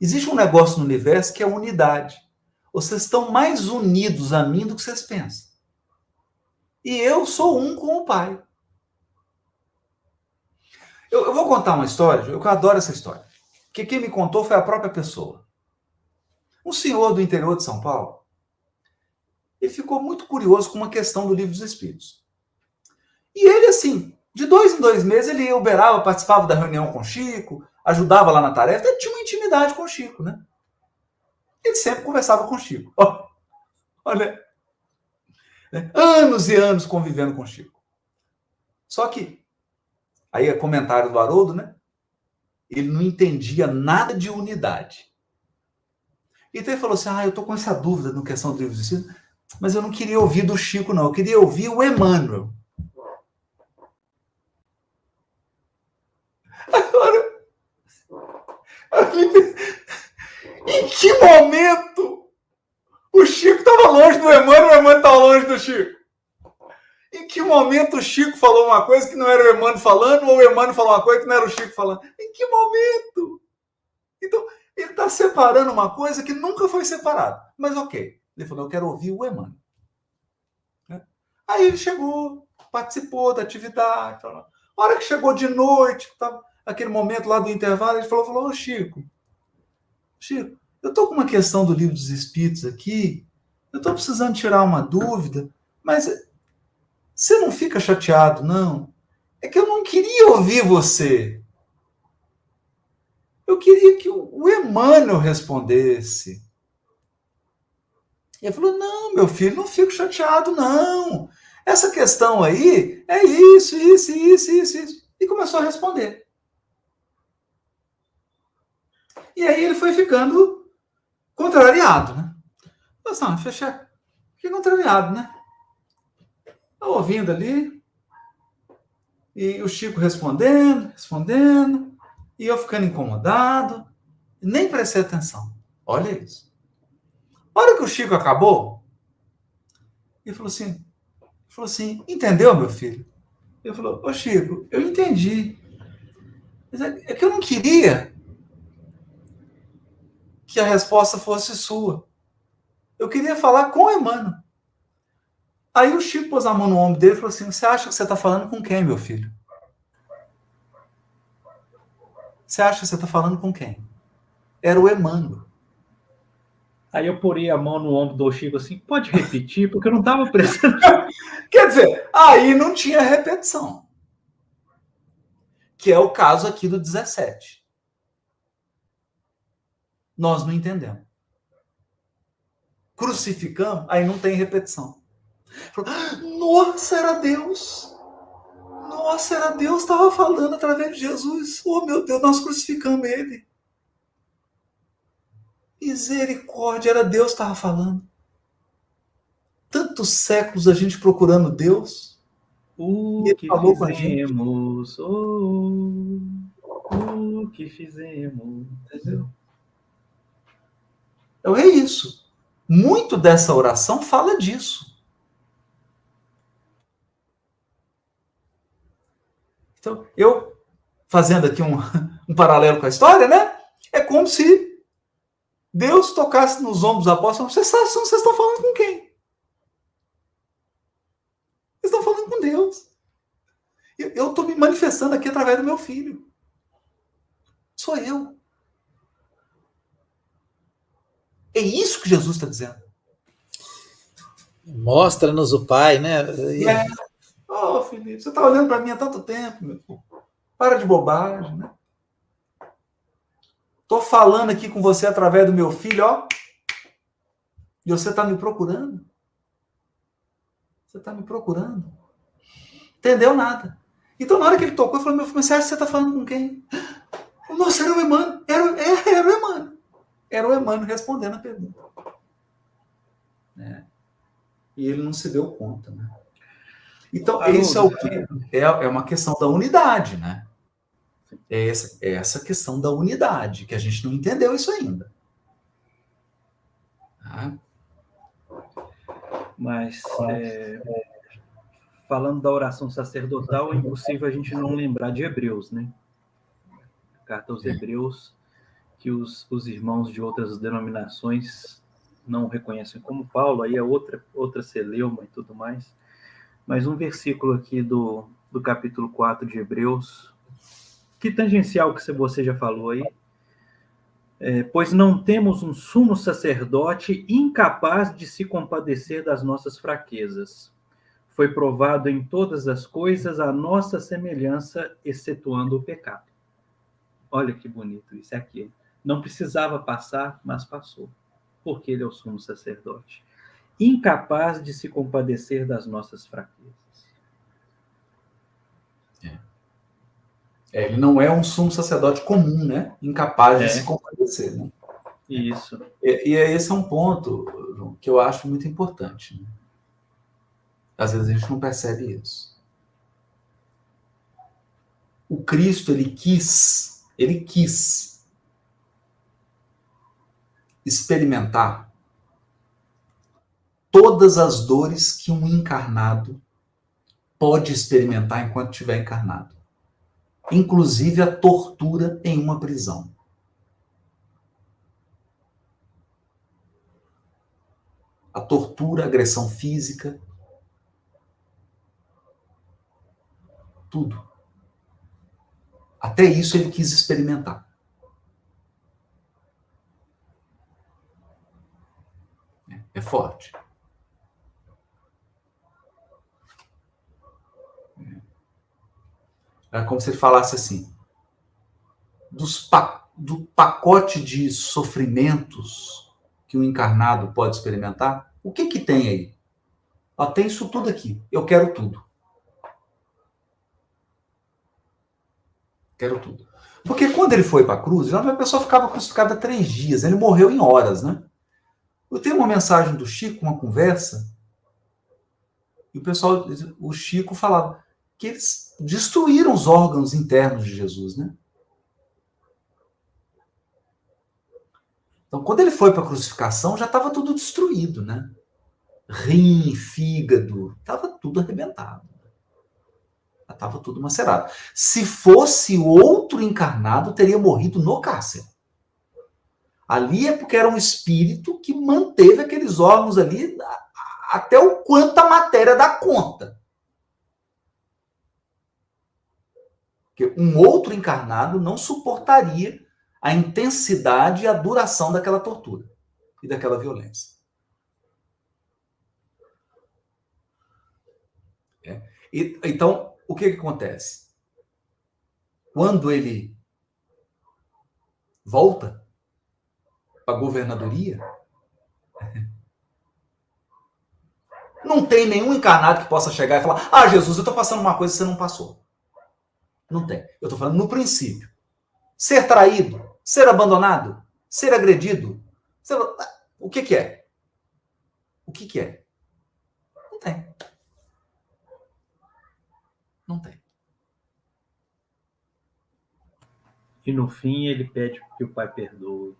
Existe um negócio no universo que é unidade. Vocês estão mais unidos a mim do que vocês pensam. E eu sou um com o Pai. Eu vou contar uma história, eu adoro essa história. Que quem me contou foi a própria pessoa. Um senhor do interior de São Paulo, ele ficou muito curioso com uma questão do Livro dos Espíritos. E ele, assim, de 2 em 2 meses, ele uberava, participava da reunião com o Chico, ajudava lá na tarefa, ele tinha uma intimidade com o Chico, né? Ele sempre conversava com o Chico. Olha, anos e anos convivendo com o Chico. Só que, aí é comentário do Haroldo, né? Ele não entendia nada de unidade. Então ele falou assim, eu estou com essa dúvida na questão do Livro dos Espíritos, mas eu não queria ouvir do Chico, não. Eu queria ouvir o Emmanuel. Agora, em que momento o Chico estava longe do Emmanuel, o Emmanuel estava longe do Chico? Em que momento o Chico falou uma coisa que não era o Emmanuel falando, ou o Emmanuel falou uma coisa que não era o Chico falando? Em que momento? Então, ele está separando uma coisa que nunca foi separada. Mas ok. Ele falou, eu quero ouvir o Emmanuel. Aí ele chegou, participou da atividade. A hora que chegou de noite, estava aquele momento lá do intervalo, ele falou, ô Chico, eu estou com uma questão do Livro dos Espíritos aqui, eu estou precisando tirar uma dúvida, mas você não fica chateado, não? É que eu não queria ouvir você. Eu queria que o Emmanuel respondesse. Ele falou, não, meu filho, não fico chateado, não. Essa questão aí é isso. E começou a responder. E aí ele foi ficando contrariado, né? Não, fiquei contrariado, né? Estou ouvindo ali, e o Chico respondendo, e eu ficando incomodado, nem prestei atenção. Olha isso. A hora que o Chico acabou, ele falou assim, entendeu, meu filho? Ele falou, ô Chico, eu entendi. Mas é que eu não queria que a resposta fosse sua. Eu queria falar com o Emmanuel. Aí o Chico pôs a mão no ombro dele e falou assim, você acha que você está falando com quem, meu filho? Você acha que você está falando com quem? Era o Emmanuel. Aí eu porei a mão no ombro do Chico assim, pode repetir, porque eu não estava prestando. Quer dizer, aí não tinha repetição. Que é o caso aqui do 17. Nós não entendemos. Crucificamos, aí não tem repetição. Nossa, era Deus. Nossa, era Deus, estava falando através de Jesus. Oh, meu Deus, nós crucificamos ele. Misericórdia, era Deus que estava falando. Tantos séculos a gente procurando Deus. O que fizemos, o que fizemos, entendeu? Então é isso. Muito dessa oração fala disso. Então, eu, fazendo aqui um paralelo com a história, né? É como se Deus tocasse nos ombros dos apóstolos. Vocês estão falando com quem? Vocês estão falando com Deus. Eu estou me manifestando aqui através do meu filho. Sou eu. É isso que Jesus está dizendo. Mostra-nos o Pai, né? Oh, Felipe, você está olhando para mim há tanto tempo, meu filho. Para de bobagem, né? Estou falando aqui com você através do meu filho, ó. E você está me procurando. Você está me procurando. Entendeu nada. Então, na hora que ele tocou, eu falei, meu filho, mas você acha que você está falando com quem? Nossa, era o Emmanuel. Era o Emmanuel. Era o Emmanuel respondendo a pergunta. E ele não se deu conta, né? Então, isso é o quê? É uma questão da unidade, né? É essa questão da unidade, que a gente não entendeu isso ainda. Tá? Mas, falando da oração sacerdotal, é impossível a gente não lembrar de Hebreus, né? A carta aos Hebreus, que os irmãos de outras denominações não reconhecem como Paulo, aí é outra celeuma e tudo mais. Mas um versículo aqui do capítulo 4 de Hebreus, que tangencial que você já falou aí, pois não temos um sumo sacerdote incapaz de se compadecer das nossas fraquezas. Foi provado em todas as coisas a nossa semelhança, excetuando o pecado. Olha que bonito isso, é aquilo. Não precisava passar, mas passou. Porque ele é o sumo sacerdote. Incapaz de se compadecer das nossas fraquezas. Ele não é um sumo sacerdote comum, né? Incapaz de se compadecer, né? Isso. E esse é um ponto que eu acho muito importante. Né? Às vezes a gente não percebe isso. O Cristo, ele quis experimentar todas as dores que um encarnado pode experimentar enquanto estiver encarnado. Inclusive a tortura em uma prisão. A tortura, a agressão física, tudo. Até isso ele quis experimentar. É forte. É como se ele falasse assim, do pacote de sofrimentos que o encarnado pode experimentar, o que tem aí? Tem isso tudo aqui. Eu quero tudo. Quero tudo. Porque quando ele foi para a cruz, a pessoa ficava crucificada 3 dias. Ele morreu em horas, né? Eu tenho uma mensagem do Chico, uma conversa, e o Chico falava que eles destruíram os órgãos internos de Jesus, né? Então, quando ele foi para a crucificação, já estava tudo destruído, né? Rim, fígado, estava tudo arrebentado. Já estava tudo macerado. Se fosse outro encarnado, teria morrido no cárcere. Ali é porque era um espírito que manteve aqueles órgãos ali até o quanto a matéria dá conta. Porque um outro encarnado não suportaria a intensidade e a duração daquela tortura. e daquela violência. Então, o que acontece? Quando ele volta para a governadoria, não tem nenhum encarnado que possa chegar e falar: ah, Jesus, eu estou passando uma coisa que você não passou. Não tem. Eu estou falando no princípio. Ser traído, ser abandonado, ser agredido. O que é? O que é? Não tem. Não tem. E no fim ele pede que o pai perdoe.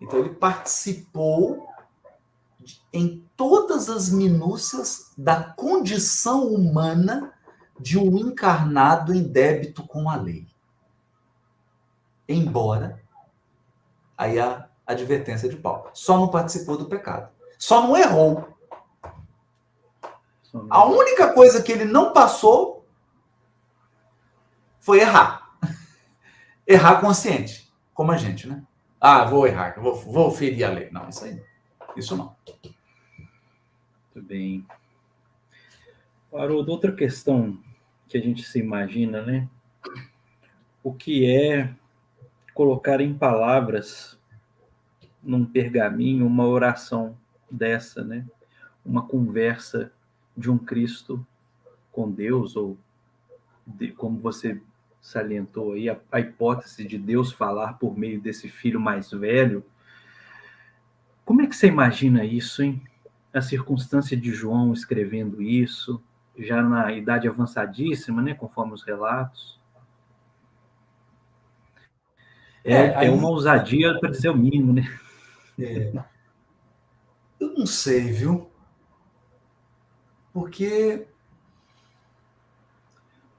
Então ele participou em todas as minúcias da condição humana de um encarnado em débito com a lei. Embora, aí a advertência de Paulo, só não participou do pecado. Só não errou. A única coisa que ele não passou foi errar. Errar consciente, como a gente, né? Ah, vou errar, vou ferir a lei. Não, isso aí não. Isso não. Muito bem. Haroldo, outra questão que a gente se imagina, né? O que é colocar em palavras, num pergaminho, uma oração dessa, né? Uma conversa de um Cristo com Deus, ou como você salientou aí, a hipótese de Deus falar por meio desse filho mais velho. Como é que você imagina isso, hein? A circunstância de João escrevendo isso, já na idade avançadíssima, né? Conforme os relatos. É uma ousadia para dizer o mínimo, né? Eu não sei, viu? Porque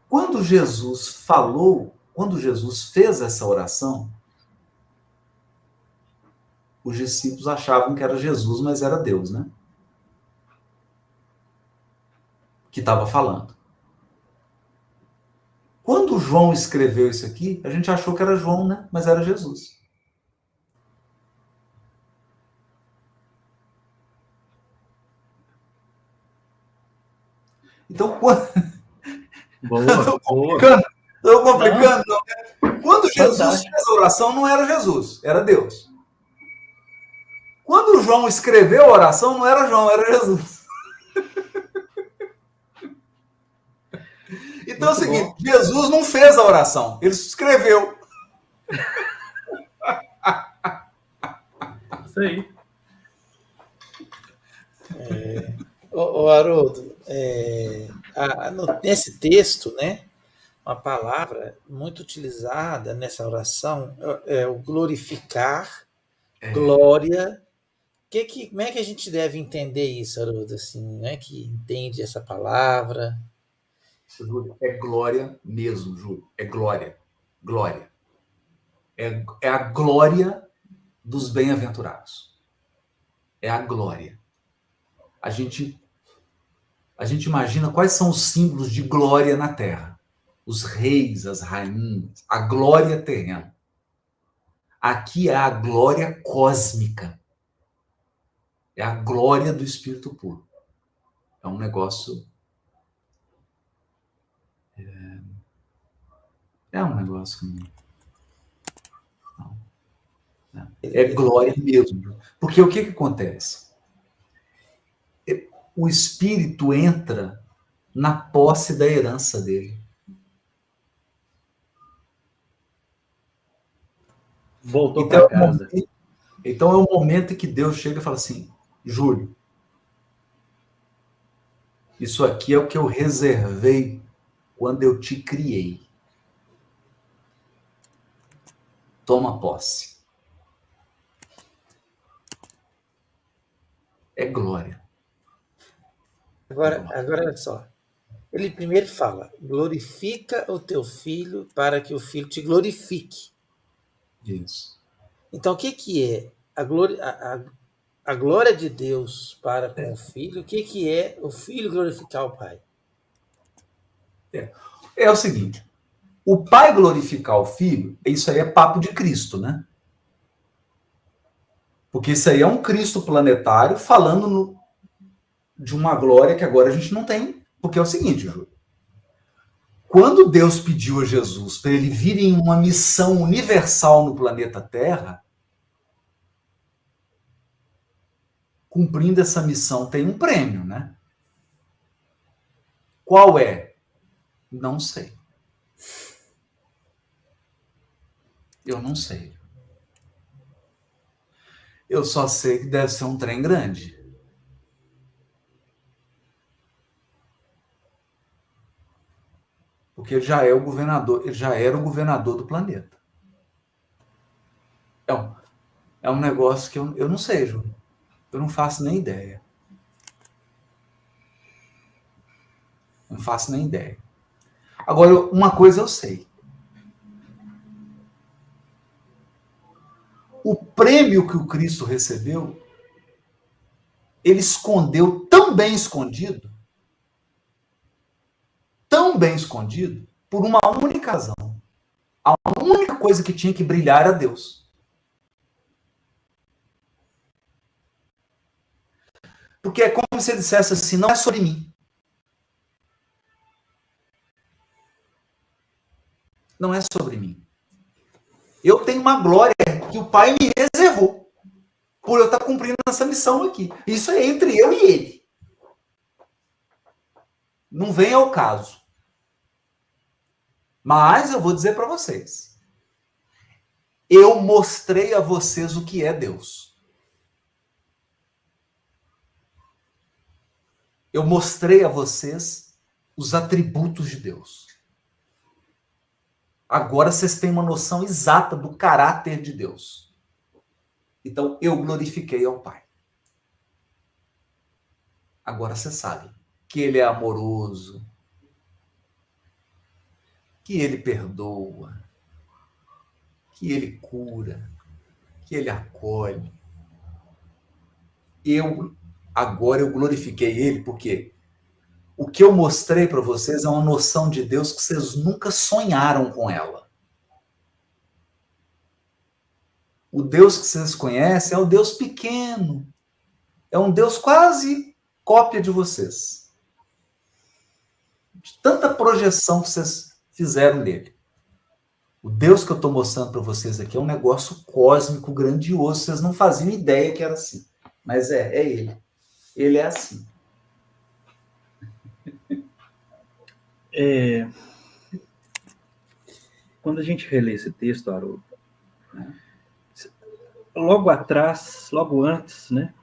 quando Jesus falou, quando Jesus fez essa oração, os discípulos achavam que era Jesus, mas era Deus, né? Que estava falando. Quando João escreveu isso aqui, a gente achou que era João, né? Mas era Jesus. Então, quando... Estou complicando. Não. Quando Jesus fez a oração, não era Jesus, era Deus. Quando João escreveu a oração, não era João, era Jesus. Então é o seguinte, Jesus não fez a oração, ele escreveu. Isso aí. Haroldo, nesse texto, né, uma palavra muito utilizada nessa oração é o glorificar, glória. Como é que a gente deve entender isso, Haroldo? Assim, como é que entende essa palavra? Júlio, é glória mesmo, Júlio. É glória. Glória. É a glória dos bem-aventurados. É a glória. A gente imagina quais são os símbolos de glória na Terra. Os reis, as rainhas, a glória terrena. Aqui é a glória cósmica. É a glória do Espírito puro. É um negócio... É um negócio que... É glória mesmo. Porque o que acontece? O Espírito entra na posse da herança dele. Voltou para casa. Então é o momento em que Deus chega e fala assim: Júlio, isso aqui é o que eu reservei quando eu te criei. Toma posse. É glória. Agora olha só. Ele primeiro fala: glorifica o teu filho para que o filho te glorifique. Isso. Então, o que é a glória de Deus para com o filho? O que é o filho glorificar o pai? É o seguinte: o pai glorificar o filho, isso aí é papo de Cristo, né? Porque isso aí é um Cristo planetário falando de uma glória que agora a gente não tem. Porque é o seguinte, Júlio. Quando Deus pediu a Jesus para ele vir em uma missão universal no planeta Terra, cumprindo essa missão tem um prêmio, né? Qual é? Não sei. Eu não sei. Eu só sei que deve ser um trem grande. Porque ele já é o governador, ele já era o governador do planeta. É um negócio que eu não sei, Júlio. Eu não faço nem ideia. Não faço nem ideia. Agora, uma coisa eu sei. O prêmio que o Cristo recebeu, ele escondeu tão bem escondido, por uma única razão. A única coisa que tinha que brilhar era Deus. Porque é como se ele dissesse assim, não é sobre mim. Não é sobre mim. Eu tenho uma glória que o Pai me reservou por eu estar cumprindo essa missão aqui. Isso é entre eu e ele. Não vem ao caso. Mas eu vou dizer para vocês. Eu mostrei a vocês o que é Deus. Eu mostrei a vocês os atributos de Deus. Agora vocês têm uma noção exata do caráter de Deus. Então, eu glorifiquei ao Pai. Agora vocês sabem que Ele é amoroso, que Ele perdoa, que Ele cura, que Ele acolhe. Agora eu glorifiquei Ele porque o que eu mostrei para vocês é uma noção de Deus que vocês nunca sonharam com ela. O Deus que vocês conhecem é o Deus pequeno. É um Deus quase cópia de vocês. De tanta projeção que vocês fizeram nele. O Deus que eu estou mostrando para vocês aqui é um negócio cósmico, grandioso. Vocês não faziam ideia que era assim. Mas é ele. Ele é assim. Quando a gente relê esse texto, Haroldo, logo atrás, logo antes, né,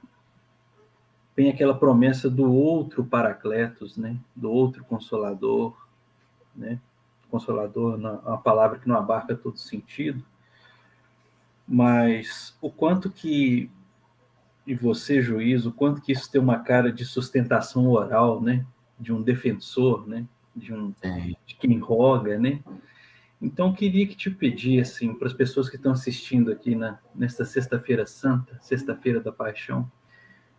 vem aquela promessa do outro Paracletos, né, do outro Consolador, né, Consolador é uma palavra que não abarca todo sentido, mas o quanto que, e você, juiz, o quanto que isso tem uma cara de sustentação oral, né, de um defensor, né, de quem roga, né. Então, queria que te pedir, assim, para as pessoas que estão assistindo aqui nesta Sexta-feira Santa, Sexta-feira da Paixão,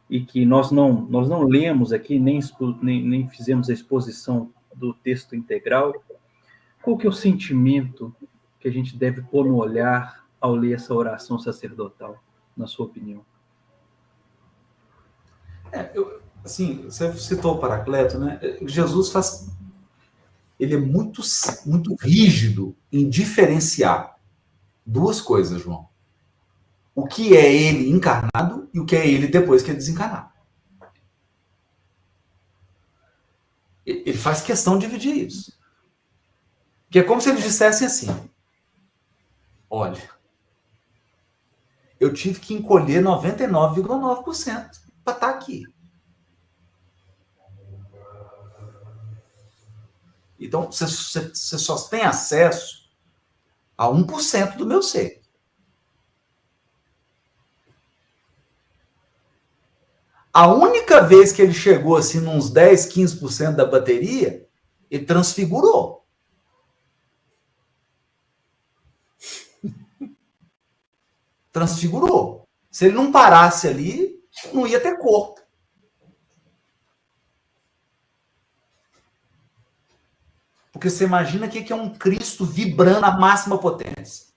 e que nós não lemos aqui, nem fizemos a exposição do texto integral, qual que é o sentimento que a gente deve pôr no olhar ao ler essa oração sacerdotal, na sua opinião? Assim, você citou o Paracleto, né? Jesus ele é muito, muito rígido em diferenciar duas coisas, João. O que é ele encarnado e o que é ele depois que é desencarnado. Ele faz questão de dividir isso. Que é como se eles dissessem assim: olha, eu tive que encolher 99,9% para estar aqui. Então, você só tem acesso a 1% do meu ser. A única vez que ele chegou assim, uns 10, 15% da bateria, ele transfigurou. Transfigurou. Se ele não parasse ali, não ia ter corpo. Porque você imagina o que é um Cristo vibrando à máxima potência.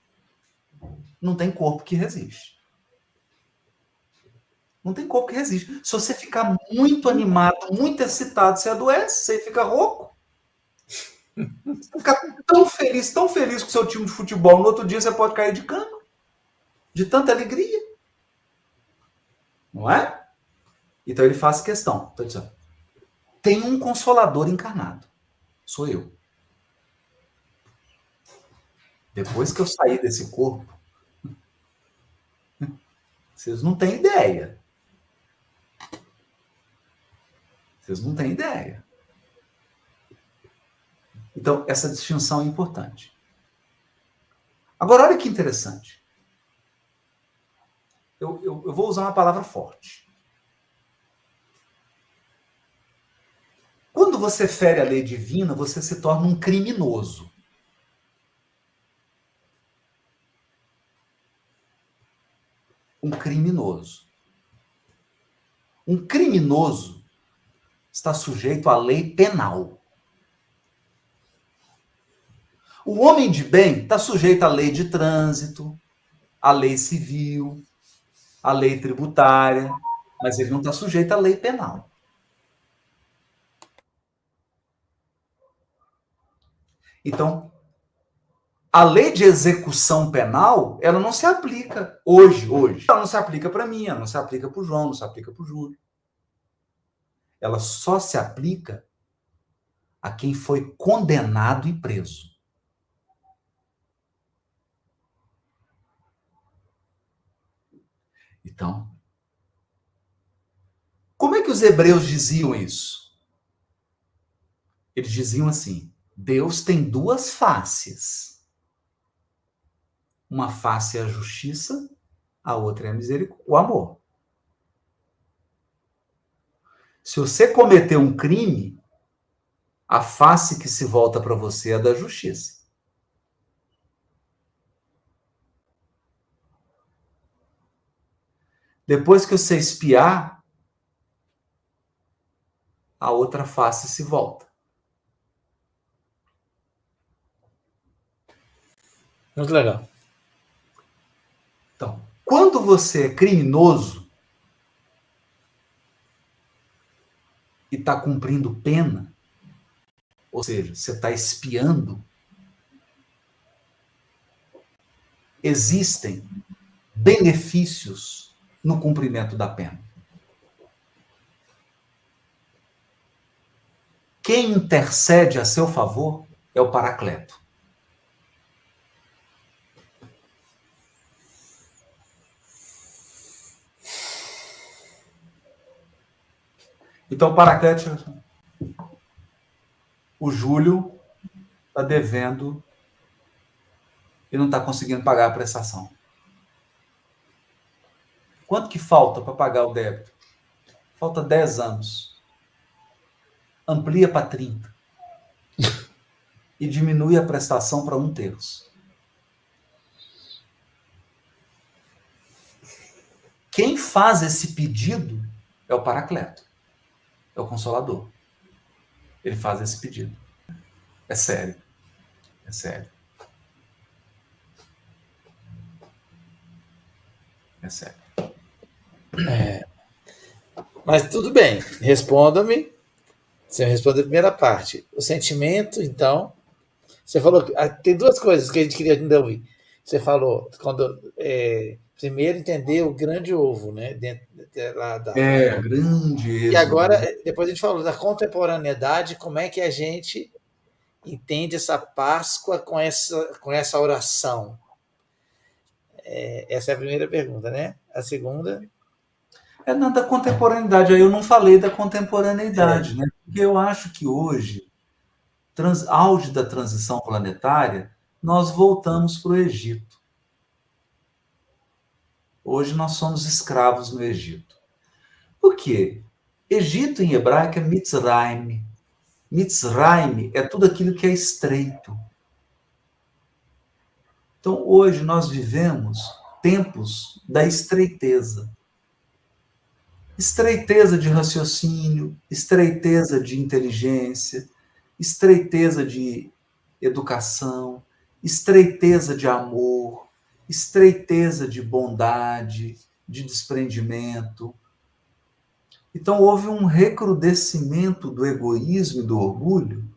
Não tem corpo que resiste. Não tem corpo que resiste. Se você ficar muito animado, muito excitado, você adoece, você fica rouco. Você fica tão feliz com o seu time de futebol, no outro dia você pode cair de cama. De tanta alegria. Não é? Então ele faz questão. Estou dizendo, tem um consolador encarnado. Sou eu. Depois que eu sair desse corpo, vocês não têm ideia. Vocês não têm ideia. Então, essa distinção é importante. Agora, olha que interessante. Eu vou usar uma palavra forte. Quando você fere a lei divina, você se torna um criminoso. Um criminoso. Um criminoso está sujeito à lei penal. O homem de bem está sujeito à lei de trânsito, à lei civil, à lei tributária, mas ele não está sujeito à lei penal. Então, a lei de execução penal, ela não se aplica hoje. Ela não se aplica para mim, ela não se aplica para o João, não se aplica para o Júlio. Ela só se aplica a quem foi condenado e preso. Então, como é que os hebreus diziam isso? Eles diziam assim: Deus tem duas faces. Uma face é a justiça, a outra é a misericórdia, o amor. Se você cometeu um crime, a face que se volta para você é a da justiça. Depois que você espiar, a outra face se volta. Muito legal. Então, quando você é criminoso e está cumprindo pena, ou seja, você está espiando, existem benefícios no cumprimento da pena. Quem intercede a seu favor é o Paracleto. Então, o Paracleto, o Júlio está devendo e não está conseguindo pagar a prestação. Quanto que falta para pagar o débito? Falta 10 anos. Amplia para 30. E diminui a prestação para 1/3. Quem faz esse pedido é o Paracleto. É o Consolador. Ele faz esse pedido. É sério. É sério. É sério. Mas tudo bem, responda-me. Você respondeu a primeira parte. O sentimento, então. Você falou que tem duas coisas que a gente queria ainda ouvir. Você falou, primeiro entender o grande ovo, né? Dentro lá da. Grande êxodo. E agora, depois a gente falou da contemporaneidade, como é que a gente entende essa Páscoa com essa oração? Essa é a primeira pergunta, né? A segunda. Da contemporaneidade. Aí eu não falei da contemporaneidade, né? Porque eu acho que hoje, auge da transição planetária, nós voltamos para o Egito. Hoje nós somos escravos no Egito. Por quê? Egito em hebraico é Mitzrayim. Mitzrayim é tudo aquilo que é estreito. Então, hoje nós vivemos tempos da estreiteza. Estreiteza de raciocínio, estreiteza de inteligência, estreiteza de educação, estreiteza de amor, estreiteza de bondade, de desprendimento, Então houve um recrudescimento do egoísmo e do orgulho,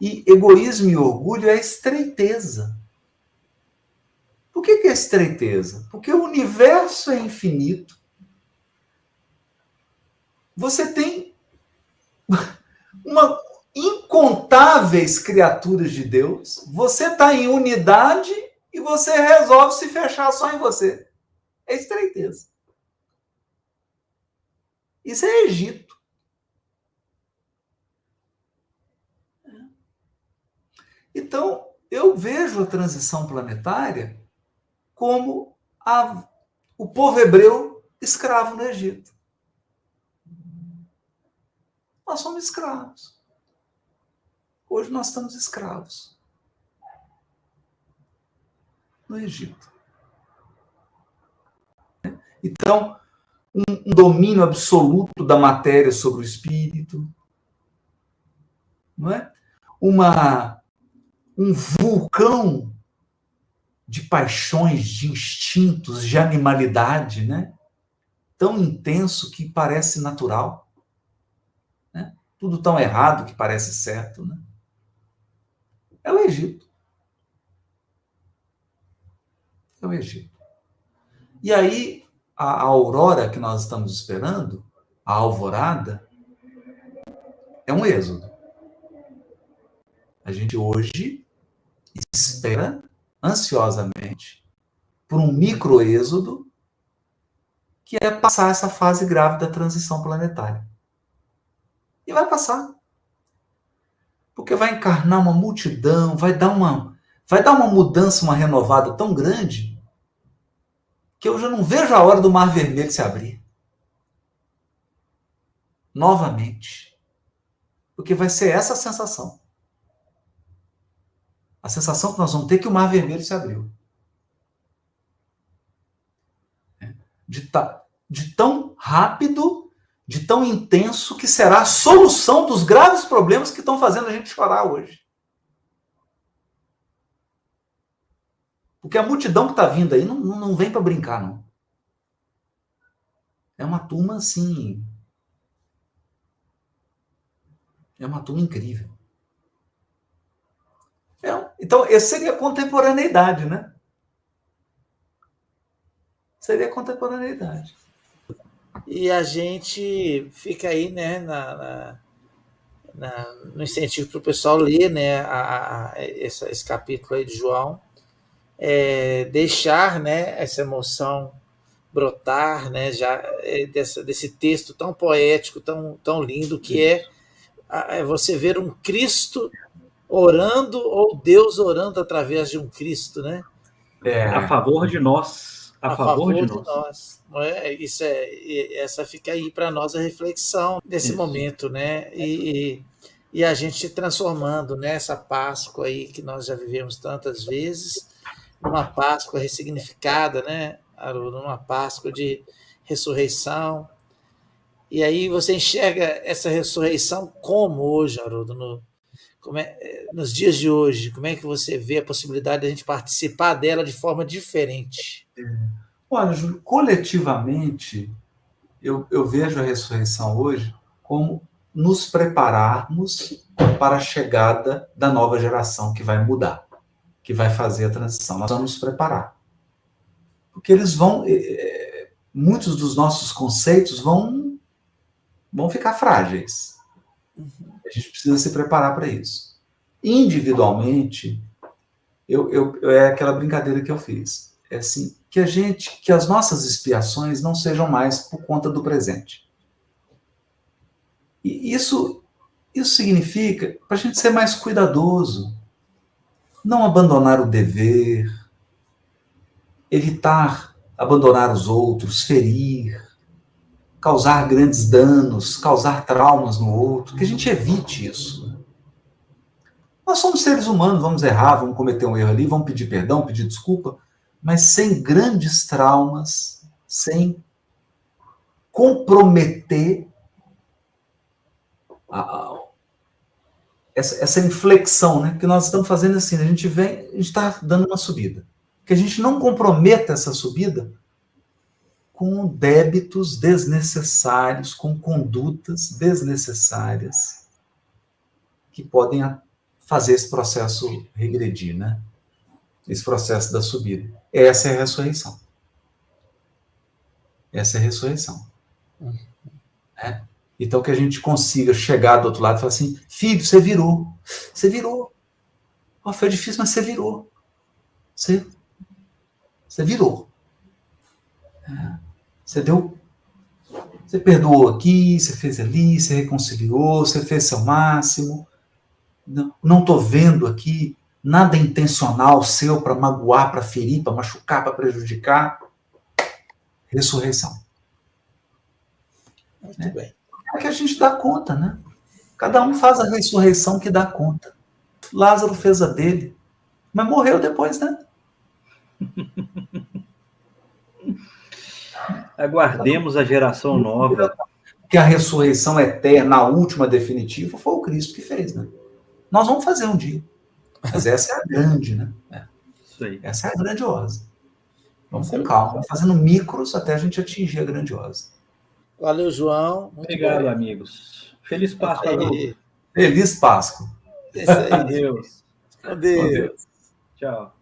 e egoísmo e orgulho é estreiteza. Por que é estreiteza? Porque o universo é infinito. Você tem incontáveis criaturas de Deus, você está em unidade e você resolve se fechar só em você. É estreiteza. Isso é Egito. Então, eu vejo a transição planetária como o povo hebreu escravo no Egito. Nós somos escravos. Hoje nós estamos escravos no Egito. Então, um domínio absoluto da matéria sobre o espírito, não é? Um vulcão de paixões, de instintos, de animalidade, né? Tão intenso que parece natural, né? Tudo tão errado que parece certo, né? É o Egito. É o Egito. E aí, a aurora que nós estamos esperando, a alvorada, é um êxodo. A gente hoje espera ansiosamente por um microêxodo que é passar essa fase grave da transição planetária. E vai passar. Porque vai encarnar uma multidão, vai dar uma mudança, uma renovada tão grande que eu já não vejo a hora do Mar Vermelho se abrir. Novamente. Porque vai ser essa a sensação. A sensação que nós vamos ter que o Mar Vermelho se abriu. De tão rápido, de tão intenso, que será a solução dos graves problemas que estão fazendo a gente chorar hoje. Porque a multidão que está vindo aí não vem para brincar, não. É uma turma, assim... É uma turma incrível. Então, essa seria a contemporaneidade, né? Seria a contemporaneidade. E a gente fica aí, né, no incentivo para o pessoal ler, né, esse capítulo aí de João, deixar, né, essa emoção brotar, né, já desse texto tão poético, tão lindo, que é você ver um Cristo orando, ou Deus orando através de um Cristo, né? A favor de nós. A favor de nós. Não é? Essa fica aí para nós a reflexão desse momento, né? E a gente se transformando nessa Páscoa aí que nós já vivemos tantas vezes, numa Páscoa ressignificada, né, Haroldo? Numa Páscoa de ressurreição. E aí você enxerga essa ressurreição como hoje, Haroldo? Nos dias de hoje, como é que você vê a possibilidade de a gente participar dela de forma diferente? Olha, Júlio, coletivamente, eu vejo a ressurreição hoje como nos prepararmos para a chegada da nova geração que vai mudar, que vai fazer a transição. Nós vamos nos preparar. Porque muitos dos nossos conceitos vão ficar frágeis. A gente precisa se preparar para isso. Individualmente, é aquela brincadeira que eu fiz. É assim, que as nossas expiações não sejam mais por conta do presente. E isso significa para a gente ser mais cuidadoso, não abandonar o dever, evitar abandonar os outros, ferir, causar grandes danos, causar traumas no outro, que a gente evite isso. Nós somos seres humanos, vamos errar, vamos cometer um erro ali, vamos pedir perdão, pedir desculpa, mas sem grandes traumas, sem comprometer essa inflexão, né? Que nós estamos fazendo assim, a gente está dando uma subida. Que a gente não comprometa essa subida com débitos desnecessários, com condutas desnecessárias que podem fazer esse processo regredir, né? Esse processo da subida. Essa é a ressurreição. Essa é a ressurreição. Né? Então, que a gente consiga chegar do outro lado e falar assim, filho, você virou. Você virou. Oh, foi difícil, mas você virou. Você virou. Você deu. Você perdoou aqui, você fez ali, você reconciliou, você fez seu máximo. Não estou vendo aqui nada intencional seu para magoar, para ferir, para machucar, para prejudicar. Ressurreição. Muito bem. É que a gente dá conta, né? Cada um faz a ressurreição que dá conta. Lázaro fez a dele, mas morreu depois, né? Aguardemos a geração nova. Que a ressurreição eterna, a última definitiva, foi o Cristo que fez, né? Nós vamos fazer um dia. Mas essa é a grande, né? Isso aí. Essa é a grandiosa. Vamos com calma, vamos fazendo micros até a gente atingir a grandiosa. Valeu, João. Muito Obrigado, bom. amigos. Feliz Páscoa, Haroldo. Feliz Páscoa. É isso aí. Adeus. Adeus. Tchau.